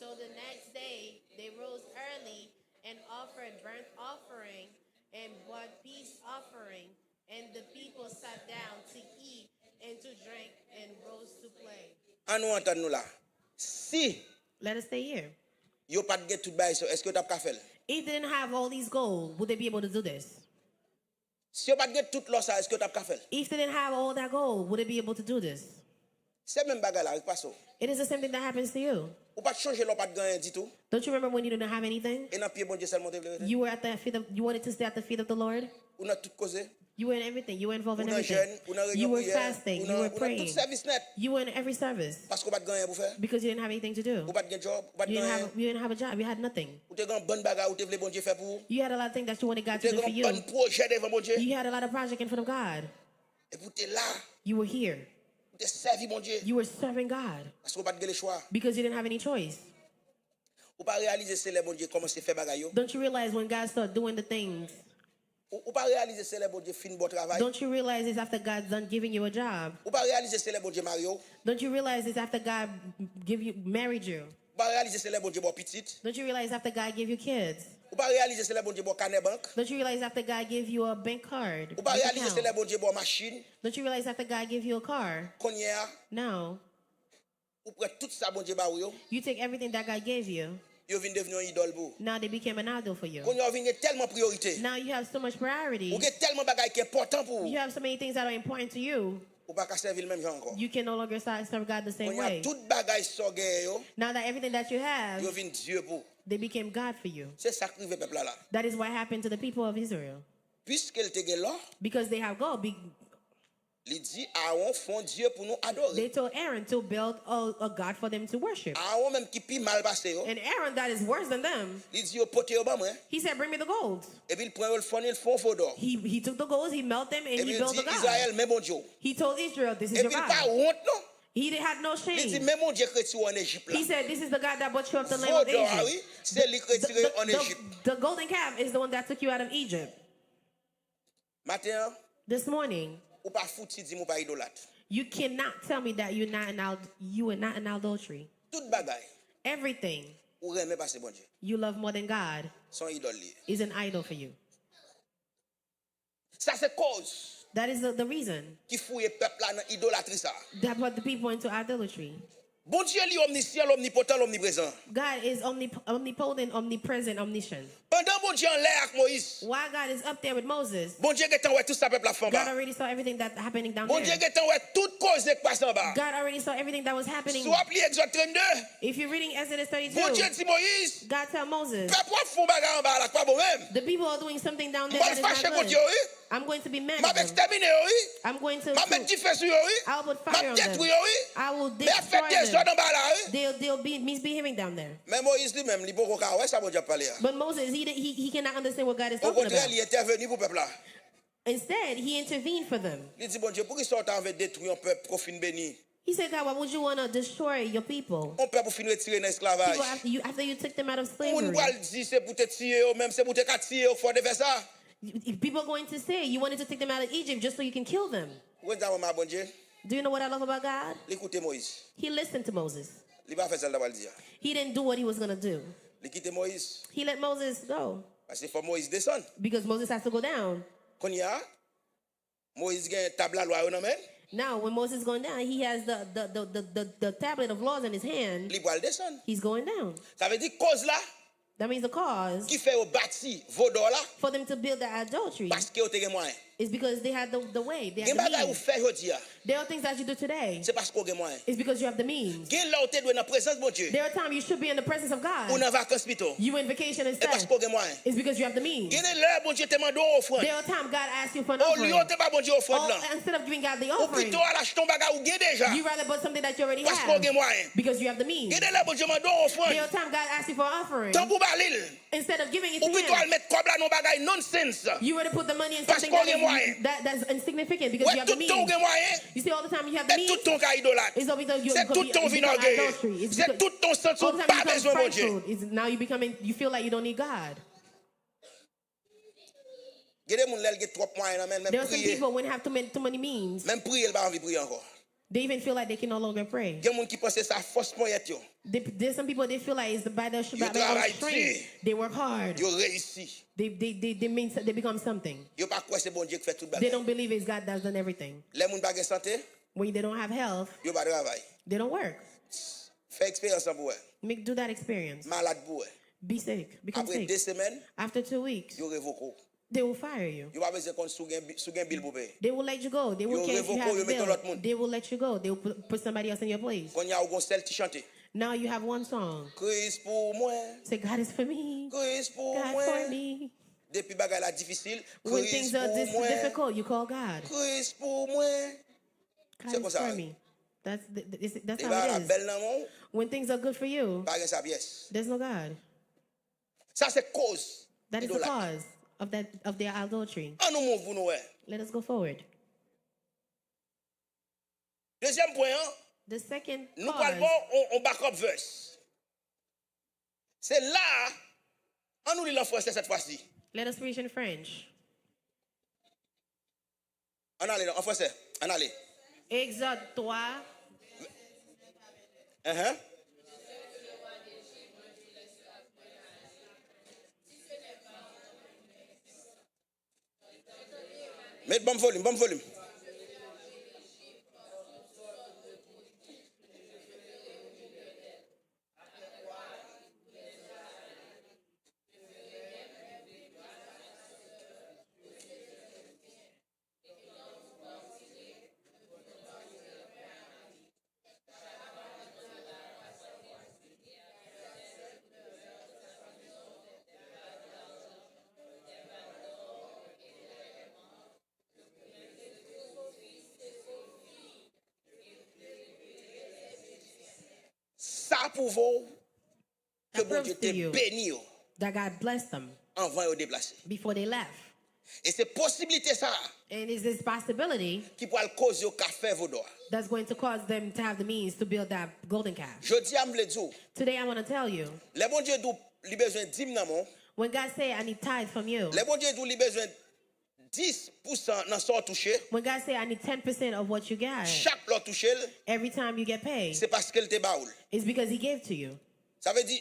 So the next day they rose early and offered burnt offering and brought peace offering. And the people sat down to eat and to drink and rose to play. An nou entend nou la. Si Let us stay here. yo pat get tout bay so, est-ce que t'a ka fel? If they didn't have all these gold, would they be able to do this? Si yo pat get tout lo sa, est-ce que t'a ka fel? If they didn't have all that gold, would they be able to do this? C'est même bagay la, pas so. It is the same thing that happens to you. Ou pas changer lo pat ganyen du tout. Don't you remember when you didn't have anything? Et nan pied bon Dieu seulement te vle. You were at the feet of, you wanted to stay at the feet of the Lord? Ou nan tout cause. You were in everything. You were involved Ou in nan everything. jeûne, ou nan You réunion were prière, fasting. ou You nan were tout praying. service net. You were in every service Parce que ou pat ganyen pou faire. because you didn't have anything to do. Ou pat gen job, ou pat You ganyen. didn't have a job. You had nothing. Ou te gan bon bagay ou te vle bon Dieu faire pour. You had a lot of things that you wanted God Ou te to do for gan you. bon projet devant bon Dieu. You had a lot of projects in front of God. Et pour te là, You were here. ou te servi bon Dieu. You were serving God Parce que ou pat gen le choix. because you didn't have any choice. Ou pas réaliser c'est les bon Dieu comment c'est fait bagay yo. Don't you realize when God started doing the things? Ou pas réaliser c'est les bon Dieu fin bon travail. Don't you realize it's after God's done giving you a job? Ou pas réaliser c'est les bon Dieu Mario. Don't you realize it's after God married you? Ou pas réaliser c'est les bon Dieu bon petit. Don't you realize after God gave you kids? Ou pas réaliser c'est les bon Dieu bon carnet banque. Don't you realize after God gave you a bank card? Ou pas bank réaliser c'est les account? bon Dieu bon machine. Don't you realize after God gave you a car? Konye a, No. ou prend tout ça bon Dieu ba ou yo. You take everything that God gave you. Yo vinn devenu un idole pour. Now they became an idol for you. Konye a vinn tellement priorité. Now you have so much priority. Ou gen tellement bagay qui important pour. You have so many things that are important to you. Ou pas ka servir le même genre encore. You can no longer serve God the same Konye a way. tout bagay so gen yo, Now that everything that you have, yo vinn Dieu pour. they became God for you. C'est ça qui rive peuple là. That is what happened to the people of Israel. Puisque elle te gen là, Because they have gold. il dit Aaron font Dieu pour nous adorer. They told Aaron to build a God for them to worship. Aaron même qui pi mal passé yo, And Aaron, that is worse than them. il dit yo pote yo ba moi. He said, "Bring me the gold." Et puis il prend le fond, il fond faux d'or. He took the gold, he melted them, and Et puis he il built dit the God. Israël mais mon Dieu. He told Israel, "This is Et your puis il pas God." honte non. He had no Il dit shame. mais mon Dieu chrétien en Égypte là. He said, "This is the God that brought you up the land Faux of d'or Egypt." oui, c'est lui retiré en Égypte. The golden calf is the one that took you out of Egypt. Matin, This morning, ou pas fouti dit ou pas idolâtre. you cannot tell me that you are not an adultery. Tout bagay Everything ou remet passer bon Dieu. you love more than God Son idole li. is an idol for you. Ça c'est cause That is the reason qui fouille peuple là dans idolâtrie ça. that brought the people into idolatry. Bon Dieu li omniscient, omnipotent, omniprésent. God is omnipotent, omnipresent, omniscient. Pendant bon Dieu en l'air avec Moïse, While God is up there with Moses, bon Dieu getan ouais tout ça peuple la femme God bas. already saw everything that's happening down Bon Dieu there. getan ouais toute cause qui passe en bas. God already saw everything that was happening. Soit appli Exode 32. If you're reading Exodus Bon Dieu 32, dit Moïse, God tell Moses, peuple wa font bagarre en bas là, pas bon même. the people are doing something down there Moi that is fâché not contre good. Dieu, oui. I'm going to be mad M'a at them. exterminer oui. I'm going to M'a mettre du feu sur eux, oui. I'll put M'a fire on them. détruire oui. I will Mais a fait destroy des them. ordres en bas là, oui. They'll be misbehaving down there. Mais Moïse lui-même, il peut pas ouais ça bon Dieu parler. But Moses, he cannot understand what God is Au talking contraire, about. il est intervenu pour peuple là. Instead, he intervened for them. Il dit bon Dieu, pour qu'ils sortent avec détruire un peuple pour fin béni. He said, God, why would you want to destroy your people? Un peuple pour fin retirer dans l'esclavage. People after you took them out of On slavery. va le dire c'est pour te tirer, même c'est pour te tirer, il faut faire ça. People are going to say you wanted to take them out of Egypt just so you can kill them. Vous avez ma bon Dieu. Do you know what I love about God? Écoutez Moïse. He listened to Moses. Il va faire ça d'abord dire. He didn't do what he was going to do. Il quitte Moïse He let Moses go parce qu'il faut Moïse descendre. because Moses has to go down. Quand il y a Moïse gagne table la loi non mais Now, when Moses is going down, he has the tablet of laws in his hand. Li pral descendre. He's going down. Ça veut dire cause là That means the cause qui fait au bâti vaudor là for them to build the adultery parce que yo te gen moyen. is because they had the way. They Gen had the bagay ou means. fait jodi a, There are things that you do today. c'est parce qu'on gen moyen. It's because you have the means. Gen là ou te doit dans présence bon Dieu. There are times you should be in the presence of Ou God. dans vacances plutôt. You in vacation Et parce instead. qu'on gen moyen. It's because you have the means. Gen là bon Dieu te mande offrande. There are times God asks you for an Au offering. lieu de pas bon Dieu offrande là. Oh, instead of giving God the Ou offering, plutôt à l'acheter ton bagay ou gen déjà. you rather put something that you already Parce qu'on have gen moyen. because you have the means. Gen là bon Dieu mande offrande. There are times God asks you for an offering. Tant pour balil. Instead of giving it Ou to plutôt à him, mettre comme là non bagay nonsense. you rather put the money in Parce something qu'on gen moyen. that's insignificant because Ouais you have the tout ton means. gen moyen. You see, all the time you have the C'est tout means. ton cas idolâtre. It's all because you C'est tout ton it's vin because orgueilleux. adultery. It's C'est because tout ton sens all ou the pas time you besoin become mon Dieu. prideful. Now you feel like you don't need God. Gade moun lèl get trop moyen même There are some prier. people when have too many means, Même prier il pas envie prier encore. they even feel like they can no longer pray. Gen moun qui pense ça force moyen yo. There's some people they feel like it's by their own travail strength. They work hard. Yo réussi. They become something. Yo pas croire c'est bon Dieu qui fait tout They bagay. don't believe it's God that's done everything. Les moun pas gen santé, When they don't have health, yo pas travail. they don't work. Fais expérience pour eux. Do that experience. Malade pour eux. Be sick. Become Après 2 sick. semaines, After 2 weeks, yo révoque. they will fire you. Yo pas besoin qu'on sou gen bill pour payer. They will let you go. They will Yo care if you revoke, have yo a mette l'autre bill. monde. They will let you go. They will put somebody else in your place. Qu'on y a ou gon sel ti chanter. Now you have one song. Christ pour moi. Say, God is for me. Christ pour God moi. for me. Depuis bagay la difficile, When Christ things are pour moi. difficult, you call God. Christ pour moi. God C'est is comme ça. for me. That's Et how bah la it is. belle nan mon, When things are good for you, pas gen sa pièce. there's no God. Ça c'est cause. That is the idolâtre. cause of their adultery. An nou moun nou ouais. Let us go forward. Deuxième point, hein, The second nous cause. parlons on backup verse. C'est là, on nous lit en français cette fois-ci. Let us preach in French. On allait en français. On allait. Exode 3. Mettez bon volume, bon volume. Ça pour vous que That bon proves Dieu to te you béni yo that God blessed them avant de déplacer. before they left. Et c'est possibilité ça And is this possibility qui pourra le causer au café vos doigts. that's going to cause them to have the means to build that golden calf? Je dis à m'le dire, Today I want to tell you, les bon Dieu dou li besoin 10 nan mon, when God say I need tithe from you, les bon Dieu dou li besoin 10% nan son touché, when God say I need 10% of what you got, chaque lot touché, every time you get paid, c'est parce qu'elle te baoul. it's because he gave to you. Ça veut dire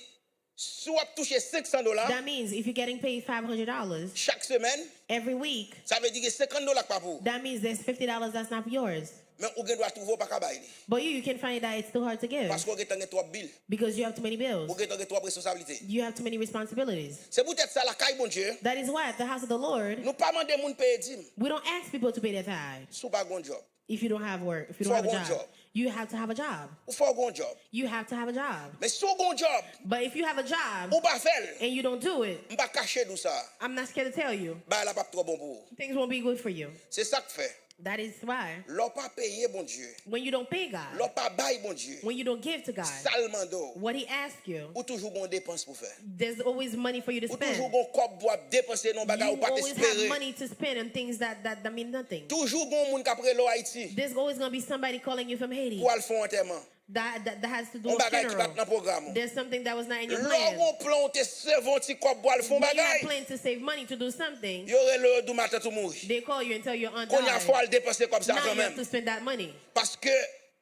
si vous touché $500 That means if you're getting paid $500 chaque semaine, every week, ça veut dire que $50 pas pour. that means there's $50 that's not yours. Mais ou gen doit trouver pas ka bay li. But you can find that it's too hard to give Parce qu'on gen trop bill, because you have too many bills. ou gen trop responsabilité. You have too many responsibilities. C'est peut-être ça la caille bon Dieu. That is why at the house of the Lord, Nous pas demander moun payer dim, we don't ask people to pay their tithe sou pas gon job. if you don't have work, if you don't have a For a job. job. You have to have a job. Ou faut gon job. You have to have a job. Mais sou gon job, But if you have a job ou pas faire, and you don't do it, m'pa cacher tout ça. I'm not scared to tell you, Ba la pas trop bon pour. things won't be good for you. C'est ça que fait. That is why L'on pas payer bon Dieu. when you don't pay God, L'on pas bail bon Dieu. when you don't give to God, Salement do. what he asks you, Ou toujours gon dépense pour faire. there's always money for you to Ou spend. toujours gon kop bois dépenser non bagay ou You pas always have espérer. money to spend on things that mean nothing. Toujours gon moun kapre lo Haïti. There's always going to be somebody calling you from Haiti Pour al font enterrement. that has to do On with bagay qui pas funeral. dans programme. There's something that was not in your L'on plan. gon plan te servon ti kop bois font When you have bagay. planned to save money to do something, Yo le du matin tout mourir. they call you and tell your aunt Qu'on y a died. faut al dépenser comme ça Now quand you have même. to spend that money Parce que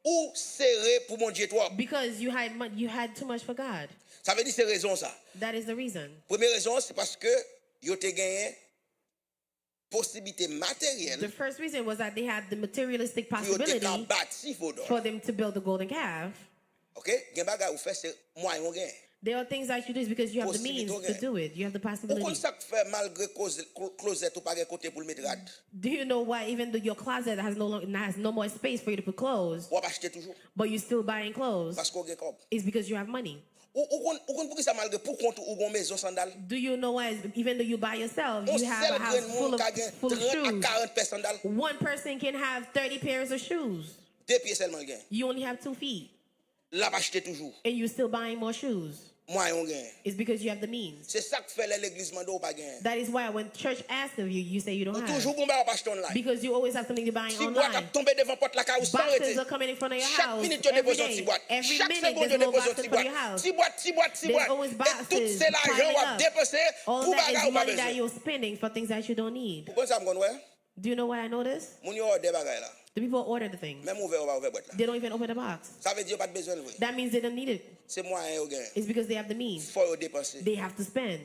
ou serré pour mon Dieu toi. because you had too much for God. Ça veut dire c'est raison ça. That is the reason. Première raison c'est parce que yo te gagné possibilité matérielle The first reason was that they had the materialistic pour yo te possibility ka bâti veau d'or. for them to build the golden calf. OK? Gen bagay ou fait c'est moyen ou gen. There are things that you do is because you have the means to do it. You have the Ou kon possibility. ça fait malgré closet ou pas gen côté pour le mettre rad. Do you know why even though your closet has no more space for you to put clothes, Ou acheter toujours but you're still buying clothes? parce qu'on gen comme. It's because you have money. Ou kon pour ça malgré pour compte ou gon maison sandal. Do you know why even though you buy yourself, On you have a seul house gen moun ka gen full of 30 à shoes? 40 paires sandal. One person can have 30 pairs of shoes. 2 pieds seulement gen. You only have 2 feet, La acheter toujours. and you're still buying more shoes. Moyen ou gen. It's because you have the means. C'est ça que fait l'église mando ou pas gen. That is why when church asks of you, you say you don't Ou have. toujours bon ba ou acheter online. Because you always have something you're buying Si boîte a online. tombé devant porte la ka ou sans Boxes arrêter. are coming in front of your Chaque house minute, tu every déposes une day. petite boîte. Every Chaque minute, seconde, there's tu a little déposes une box in petite front of your boîte. house. Petite boîte. There's always Et tout boxes c'est l'argent piling ou à up. dépenser All pour that bagarre is ou pas money that besoin. you're spending for things that you don't need. Pourquoi ça me connaît ouais? Do you know what I noticed? Moun yo ordre bagay là. The people order the things. Même ouvert ou pas ouvert boîte là. They don't even open the box. Ça veut dire pas de besoin de vrai. That means they don't need it. C'est moyen ou gain. It's because they have the means. Faut yo dépenser. They have to spend.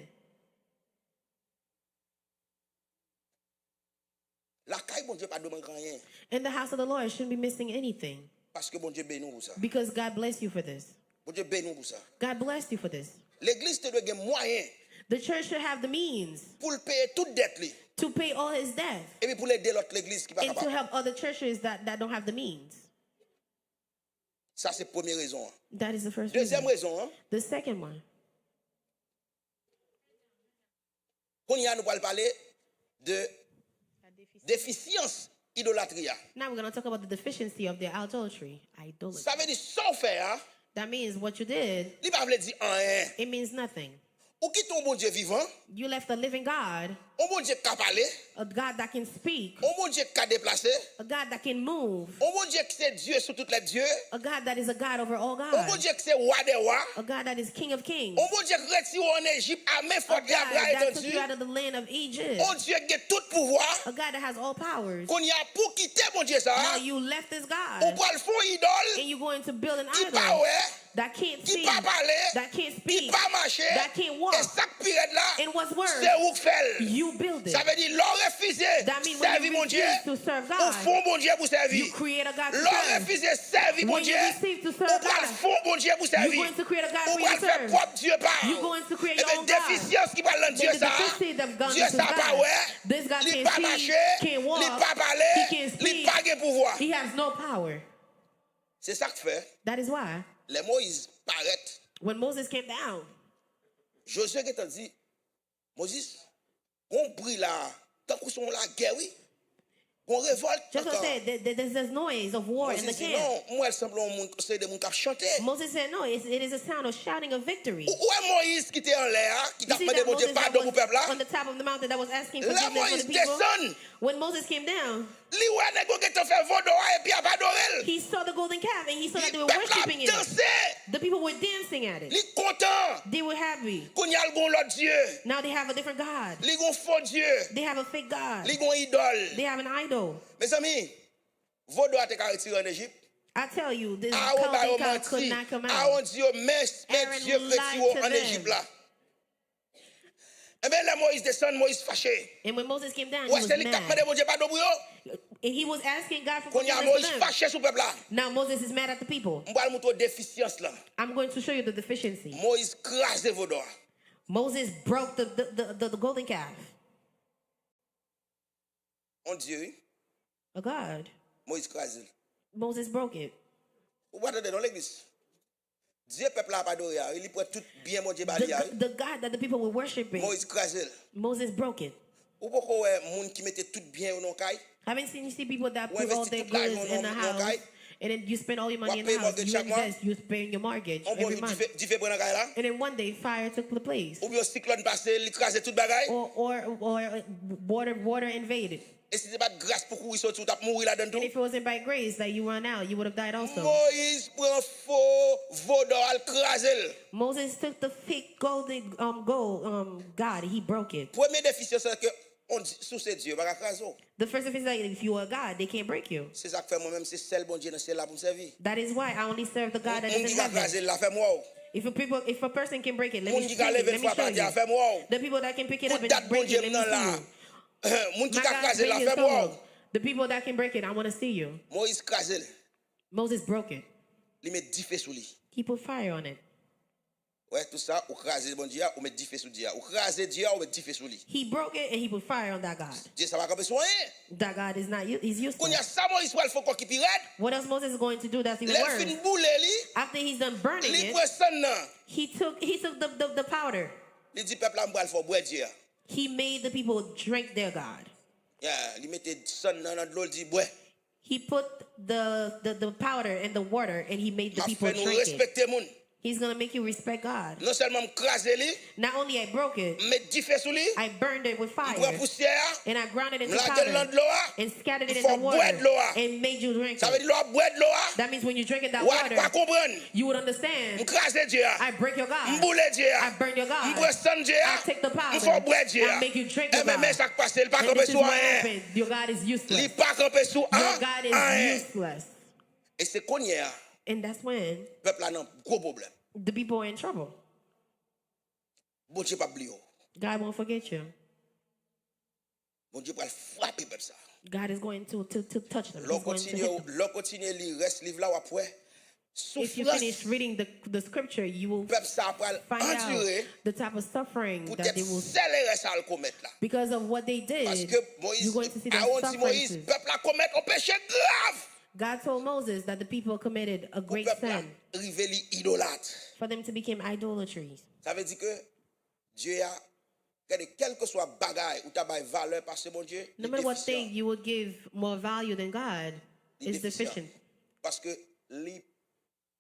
La caille bon Dieu pas demande rien In the house of the Lord shouldn't be missing anything. parce que bon Dieu bénit nous pour ça. Because God bless you for this. Bon Dieu bénit nous pour ça. God bless you for this. L'église te doit gagner moyen The church should have the means pour le payer toute dette li to pay all his debt et puis pour aider l'autre l'église qui pas and to capable. help other churches that don't have the means. Ça c'est première raison. That is the first Deuxième reason. raison, The second one. qu'on y a nous parler de déficience idolâtrie. Now we're going to talk about the deficiency of their idolatry. Idolatry. Ça veut dire sans faire, That means what you did, il pas veut dire rien. it means nothing. Ou qui ton bon Dieu vivant, You left a living God, un bon Dieu qui a parlé, a God that can speak, un bon Dieu qui a déplacé, a God that can move, un bon Dieu qui c'est Dieu sur toutes les dieux, a God that is a God over all un bon gods, Dieu qui c'est roi des rois, a God that is King of kings, un bon Dieu qui retire en Égypte à main a forte God et à bras that took étendus, you out of the land of Egypt, un Dieu qui a tout pouvoir, a God that has all powers. qu'on y a pour quitter mon Dieu ça, Now you left this ou God pour le fond idole, and you're going to build an qui pas idol ouais, that can't qui see, pas parler, that can't qui speak, pas marcher, that can't walk. et ça pire là, And what's worse, c'est où fait. you build it. Ça veut dire l'on refusé That means when servir you mon Dieu, refuse to serve ou God, fond mon Dieu pour servir. you create a God to L'on serve. refusé servir mon When you Dieu, refuse to ou serve pour le God, fond mon Dieu pour you're servir. going to create a God Ou for you pour to le faire serve. propre Dieu par. You're going to create Et your bien own God. déficience qui parle dans Dieu The ça, deficiency that God Dieu is ça pas God. ouais, This God il can't pas see, marcher, can't walk, il pas he parler, can't il speak. pas de pouvoir. He has no power. C'est ça que fait. That is why Les Moïse paraît. when Moses came down, Josué qui t'a dit, Moses, on brille là, tant qu'on sont la guerre, oui. On révolte. Joshua said there's this noise of war in the Moses dit, camp. non, moi, elle semble c'est des gens qui chantent. Moses said, no, it is a sound of shouting of victory. Où est Moïse qui était en l'air, qui You t'a see demandé that mon Dieu Moses that pardon pour le peuple là? was on the top of the mountain that was asking Là, forgiveness for Moïse the people? descend. When Moses came down, Li ouais, nèg qui t'a fait vaudor et puis a pas adoré. he saw the golden calf and he saw that they Le were peuple worshiping a it. dansé. The people were dancing at it. Li content. They were happy. Qu'on y a le gon l'autre Dieu. Now they have a different God. Li gon faux Dieu. They have a fake God. Li gon idole. They have an idol. Mes amis, vaudor a été retiré en Égypte. I tell you, this Aaron ba yo golden calf could menti. not come Aaron out. dit yo mais Aaron Dieu lied retiré to en them. Égypte là. Eh bien, là, Moïse descend, Moïse fâché. And when Moses came down, he Ouais, was c'est lui qui a mad. demandé mon Dieu pardon pour yo. And he was asking God for Qu'on y a forgiveness Moïse for them. fâché sur le peuple là. Now Moses is mad at the people. On va le montrer déficience là. I'm going to show you the deficiency. Moïse crase vaudor. Moses broke the golden calf. On Dieu, A God. Moïse crase. Moses broke it. Ou pas dans l'église. Dieu peuple a pas adoré, il prend tout bien mon Dieu bali. The God that the people were worshiping, Moïse crase. Moses broke it. Ou pourquoi ouais monde qui mettait tout bien dans caille? Haven't seen you see people that Ouais, put all investi their toute l'argent goods in the dans house caille. and then you spend all your money in paye the house. mortgage You chaque mois. invest, you pay your mortgage On every bon month. dit fait bon caille là. And then one day fire took the place. Ou bien cyclone passé, il crase toute bagaille. Or water invaded. Et si c'est pas de grâce pour courir sur tout, t'as mourir là-dedans And tout. if it wasn't by grace that you run out, you would have died also. Moïse prend faux vaudor al crase. Moses took the fake golden God, he broke it. Premier déficience c'est que on dit sous c'est Dieu, pas crase. The first thing is that if you are God, they can't break you. C'est ça que fait moi-même, c'est seul bon Dieu dans ciel là pour me servir. That is why I only serve the God that Mon is qui in va heaven. craser là fait moi. If a person can break it, let Mon me qui show va you. lever Let me fois show par Dieu you. fait moi. The people that can pick it up Pour and date bon break Dieu it, let nan me là. see you. Moun ki My ka God krasé la made his fè moi. soul. The people that can break it, I want to see you. Moïse krasé l. Moses broke it. Li met 10 fè sou li. He put fire on it. Ouais, tout ça, ou krasé bon Dieu, ou met 10 fè sou Dieu. Ou krasé Dieu, ou met 10 fè sou li. He broke it and he put fire on that God. Dieu ça va camper sur rien. That God is not, he's Kon useless. ya sa Moïse pral fò ki pi red. What else Moses is going to do that's even Lè fin worse? boule li, After he's done burning li it, pren son nan. he took the powder. Li di peuple la mbral fò boire Dieu. He made the people drink their God. Yeah, li mette son nan nan l'eau di boire. He put the powder in the water and he made the Ma people fè nou drink it. respecter moun. He's going to make you respect God. Non seulement krasé li, Not only I broke it, met 10 fè sou li, I burned it with fire pren poussière, and I ground it into la gel nan powder l'eau, and scattered it in faut the water boire de l'eau. and made you drink Ça veut it. dire l'eau boire de l'eau. That means when you drink it, that Ou water, pas comprendre. you would understand. M'krasé Dieu. I break your God. M'boule Dieu. I burn your God. M'prend son Dieu. I take the powder. M'fò boire Dieu. I make you drink your Mais God. ça passe, il pas And camper this is sur what rien. happened. Your God is Li useless. pas camper sur Your God is rien. useless. Et c'est qu'on y a, And that's when peuple là nan gros problème. the people are in trouble. Bon Dieu pas oublier. God won't forget you. Bon Dieu va frapper peuple ça. God is going to touch them. L'on He's going to continue, hit them. l'on continue li reste livre là ou après. If you Souffrance finish reading the scripture, you will peuple ça pral find endurer out the type of suffering pour that être they will, céléré ça le commettre là. because of what they Parce did, que Moïse, you're going to see them Aaron dit Moïse, suffering. peuple là commettre un péché grave. God told Moses that the people committed a Pour great peuple là sin rive li idolâtre. for them to become idolatries. Ça veut dire que Dieu a quel que soit bagaille ou ta bail valeur parce que bon Dieu No matter what thing you would give more value than God is deficient, parce que li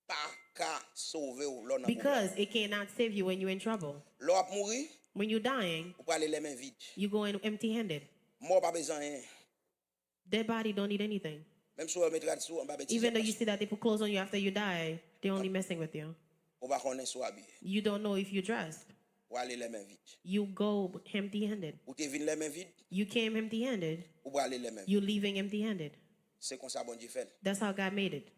pas ka sauver ou l'on a because it cannot save you when you're in trouble. l'on a mourir When you're dying, ou pas aller les mains vides you go in empty-handed. mort pas besoin rien Their body don't need anything. même si on mettra dessous on va bêtiser Even though you see that they put clothes on you after you die, they're only messing with you. on va connaître soit habillé You don't know if you're dressed. ou aller les mains vides You go empty-handed. ou te vinn les mains vides You came empty-handed. ou pas aller les mains vides You're leaving empty-handed. c'est comme ça bon Dieu fait That's how God made it.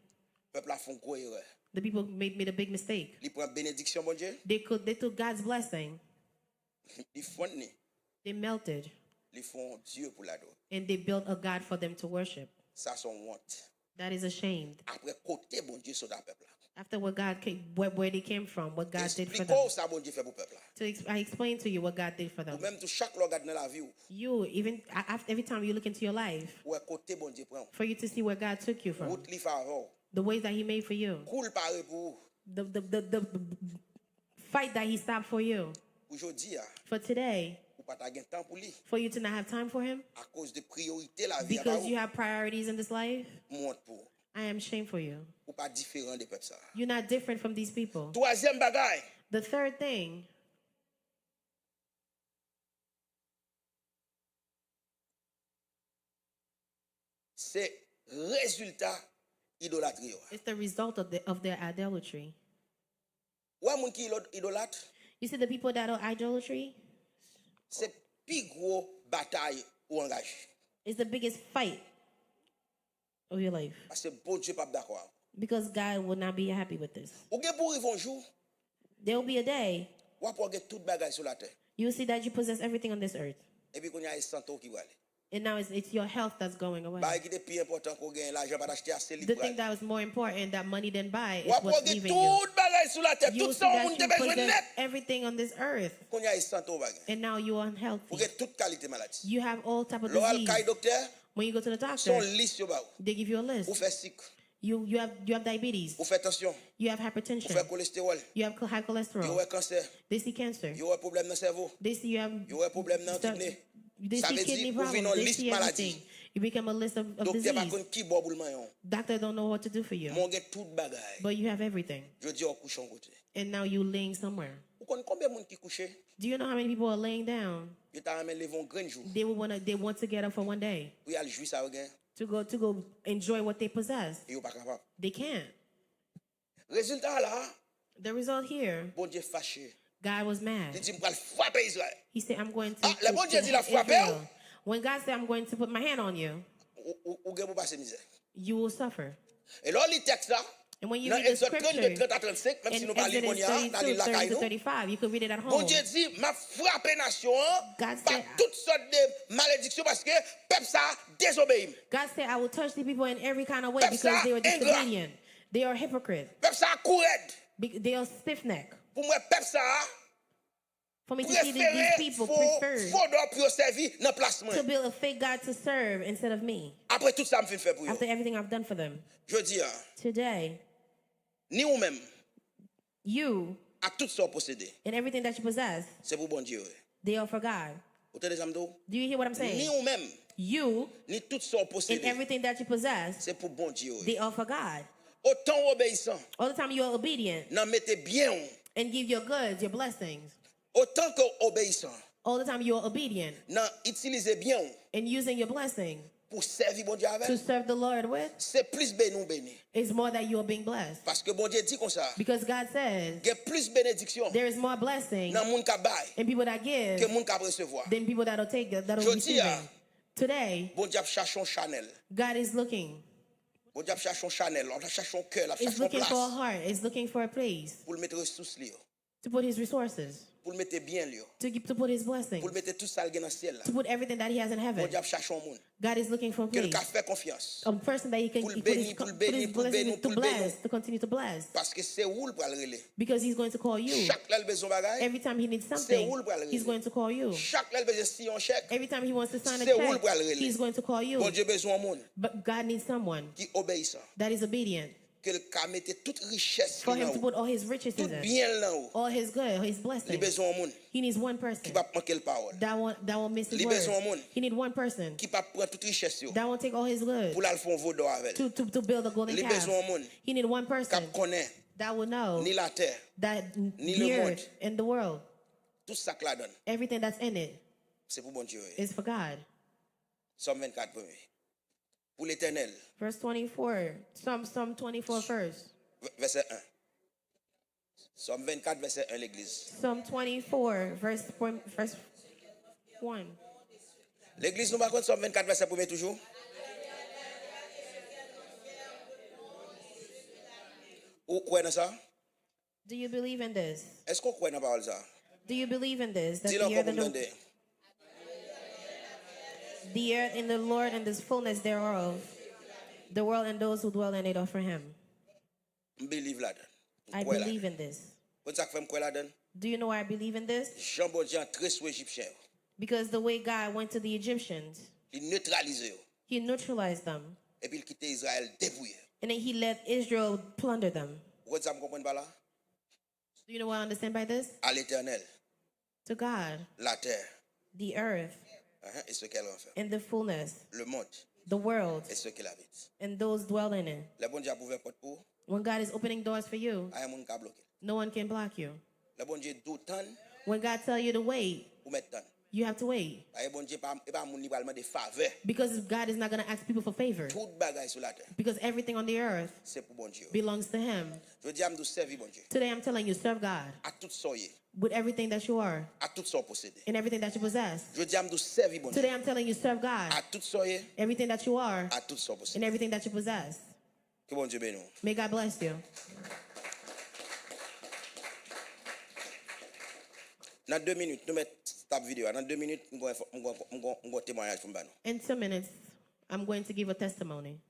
peuple a font gros erreur The people made a big mistake. il prend bénédiction bon Dieu They took God's blessing. ils font ni They melted ils font Dieu pour l'adorer and they built a God for them to worship. ça sont honte That is ashamed. après côté bon Dieu sur ta peuple là After what God came, where they came from, what God did for them. explique ça bon Dieu fait pour peuple là I explained to you what God did for ou them. même tout chaque regard dans la vie You, even every time you look into your life, ou côté bon Dieu prend for you to see where God took you from, route li favor the ways that He made for you, cool paré pour the fight that He stopped for you, aujourd'hui for today, ou pas ta gain temps pour lui for you to not have time for Him, à cause de priorité la vie because you have priorities in this life. monte pour I am ashamed for you. ou pas différent des peuples ça You're not different from these people. troisième bagaille The third thing, c'est résultat idolâtrie is the result of their idolatry. ouais moun qui idolâtre You see, the people that are idolatry c'est plus gros bataille ou engage is the biggest fight of your life, parce que bon Dieu pas d'accord because God will not be happy with this. ou gen pour arriver un jour There will be a day ou pour get toute bagaille sur la terre you will see that you possess everything on this earth, et puis qu'on y a santo qui va aller and now it's your health that's going away. bah qui est plus important qu'on gagne l'argent pas acheter assez The libre thing that was more important that money didn't buy is ou pour what's get leaving you. toute bagaille sur la terre You tout will see ça that on te you besoin possess net everything on this earth, qu'on y a santo bagaille and now you're pour unhealthy. get toute qualité maladie You have all type of l'oral disease. caille docteur When you go to the doctor, son liste yo ba they give you a list. ou fait sucre You have diabetes. ou fait tension You have ou hypertension. fait cholestérol You have high yo cholesterol. ouais cancer They see cancer. yo ouais problème dans cerveau They see you have. yo ouais problème dans kidney They ça see veut kidney dire ou vient problems. en They liste see maladie everything. You become a list of docteur pas disease. connait qui boit pour le maillon Doctor don't know what to do for you, mon get toute bagaille but you have everything, je dis au couche en côté and now you laying somewhere. ou connait combien de monde qui couché Do you know how many people are laying down? yo t'a amené lever un grand jour They want to get up for one day pour y aller jouer ça gain to go enjoy what they possess. et yo pas capable They can't. résultat là The result here, bon Dieu fâché God was mad. il dit m'pa frapper Israël He said, "I'm going to." Ah, le bon Dieu dit la hit frappe, Israel. When God said, "I'm going to put my hand on you," ou gain pour passer misère you will suffer. et là li texte là And when you Dans read the Exode scripture 32, 30 à 35, même si in nous parlons Exodus de dans 32, la 30 to caille, 35, you can read it at bon home. Dieu dit, m'a frappé nation God par said- toutes sortes de malédictions parce que peuple ça désobéit. God said, I will touch the people in every kind of way Peuple because ça they were ingrat. disobedient. They are hypocrite. Peuple ça courette. They are stiff-necked. Pour moi, peuple ça For me to see these préféré people faux prefer d'or pour servir dans place moi. to build a fake God to serve instead of me. Après tout ça me fait faire pour eux. After everything I've done for them. Je dis Today, ni ou même you à tout ça posséder. and everything that you possess, C'est pour bon Dieu. they are for God. Vous entendez ça me do? Do you hear what I'm Ni saying? ou même You ni tout ça and posséder. everything that you possess, C'est pour bon Dieu. they are for God. Autant obéissant, All the time you are obedient n'en mettez bien. and give your goods, your blessings. Autant que obéissant, All the time you are obedient n'en utilisez bien and using your blessing pour servir bon Dieu to avec. serve the Lord with, C'est plus béni ou béni. is more that you are being blessed. Parce que bon Dieu dit comme ça. Because God says Il y a plus bénédiction there is more blessing dans monde qui bail in people that que give monde qui recevoir. than people that'll take it, that'll Je receive dis, it. Today, Bon Dieu cherche un Chanel. God is looking. Bon Dieu cherche un Chanel, on cherche un cœur, on Is cherche un looking for a place heart. Is looking for a place pour le mettre ressources li, to put his resources, pour le mettre bien li, to put his blessings, pour le mettre tout ça dans le ciel là. to put everything that he has in Bon heaven. Dieu cherche un monde God is looking for a que le place, fait confiance a person that he can Pour le he put his, bénir, pour le put his bénir, pour le blessings bénir, to pour le bénir. bless, to continue to bless. parce que c'est où le pour le relais. Because he's going to call you. Chaque là le besoin bagaille, Every time he needs c'est something, où le pour le he's going to call you. chaque là le besoin si un chèque. Every time he wants to sign a C'est où le check, pour le relais. he's going to call you. Bon Dieu besoin un monde But God needs someone qui obéissant, that is obedient que le ca mette toute richesse for li him dans to ou, put all his riches tout in it, bien là ou. all his good, his Il blessings. besoin un monde He needs one qui person va manquer le parole, that won't miss his Li besoin word. moun. He need one person qui va prendre toute richesse yo that won't take all his goods pour la faire veau d'or avec. to build a golden Li calf. besoin moun He need one qui person connaît that will know ni la terre, that ni the le earth monde. and the world, tout ça que la donne. everything that's in it, C'est pour bon Dieu. is for God. Somme 24 premier. Pour l'Éternel, Verse 24, Psalm 24 first. verset 1. Somme 24 verset 1 l'église. Psalm 24, verse 1. L'église nous va contre Somme 24 verset 1 toujours. Ou croit dans ça? Do you believe in this? Est-ce qu'on croit dans la parole ça? Do you believe in this? That Dis-le the earth, comme and vous the earth in the Lord and the fullness thereof, the world and those who dwell in it are for him. Believe là-dedans. I believe in this. Vous savez que je là-dedans? Do you know why I believe in this? Jean bon Dieu entré sur Égyptien. Because the way God went to the Egyptians, Il neutralise eux. he neutralized them. Et puis il quitte Israël dépouillé. And then he let Israel plunder them. Vous savez me comprendre par là? Do you know what I understand by this? À l'Éternel, To God, la terre, the earth et ce qu'elle en fait. and the fullness, Le monde the world et ce qu'il habite. and those dwell in it. Le bon Dieu a ouvert porte pour, When God is opening doors for you, il y a un monde qui a bloqué. no one can block you. Le bon Dieu d'autant When God tells you to wait, ou maintenant. you have to wait. Le bon Dieu pas mon libre des faveurs. Because God is not going to ask people for favor. Tout bagaille sur la terre, Because everything on the earth c'est pour bon Dieu. belongs to him. Je dis à me servir bon Dieu. Today I'm telling you, serve God À tout soyez, with everything that you are à tout ça posséder. and everything that you possess. Je dis à me servir bon Dieu. Today I'm telling you, serve God, À tout soyez, everything that you are à tout ça posséder. and everything that you possess. Que bon Dieu bénisse. May God bless you. Dans 2 minutes, nous mettons cette vidéo. Dans 2 minutes, nous avons un témoignage pour nous. In 2 minutes, I'm going to give a testimony.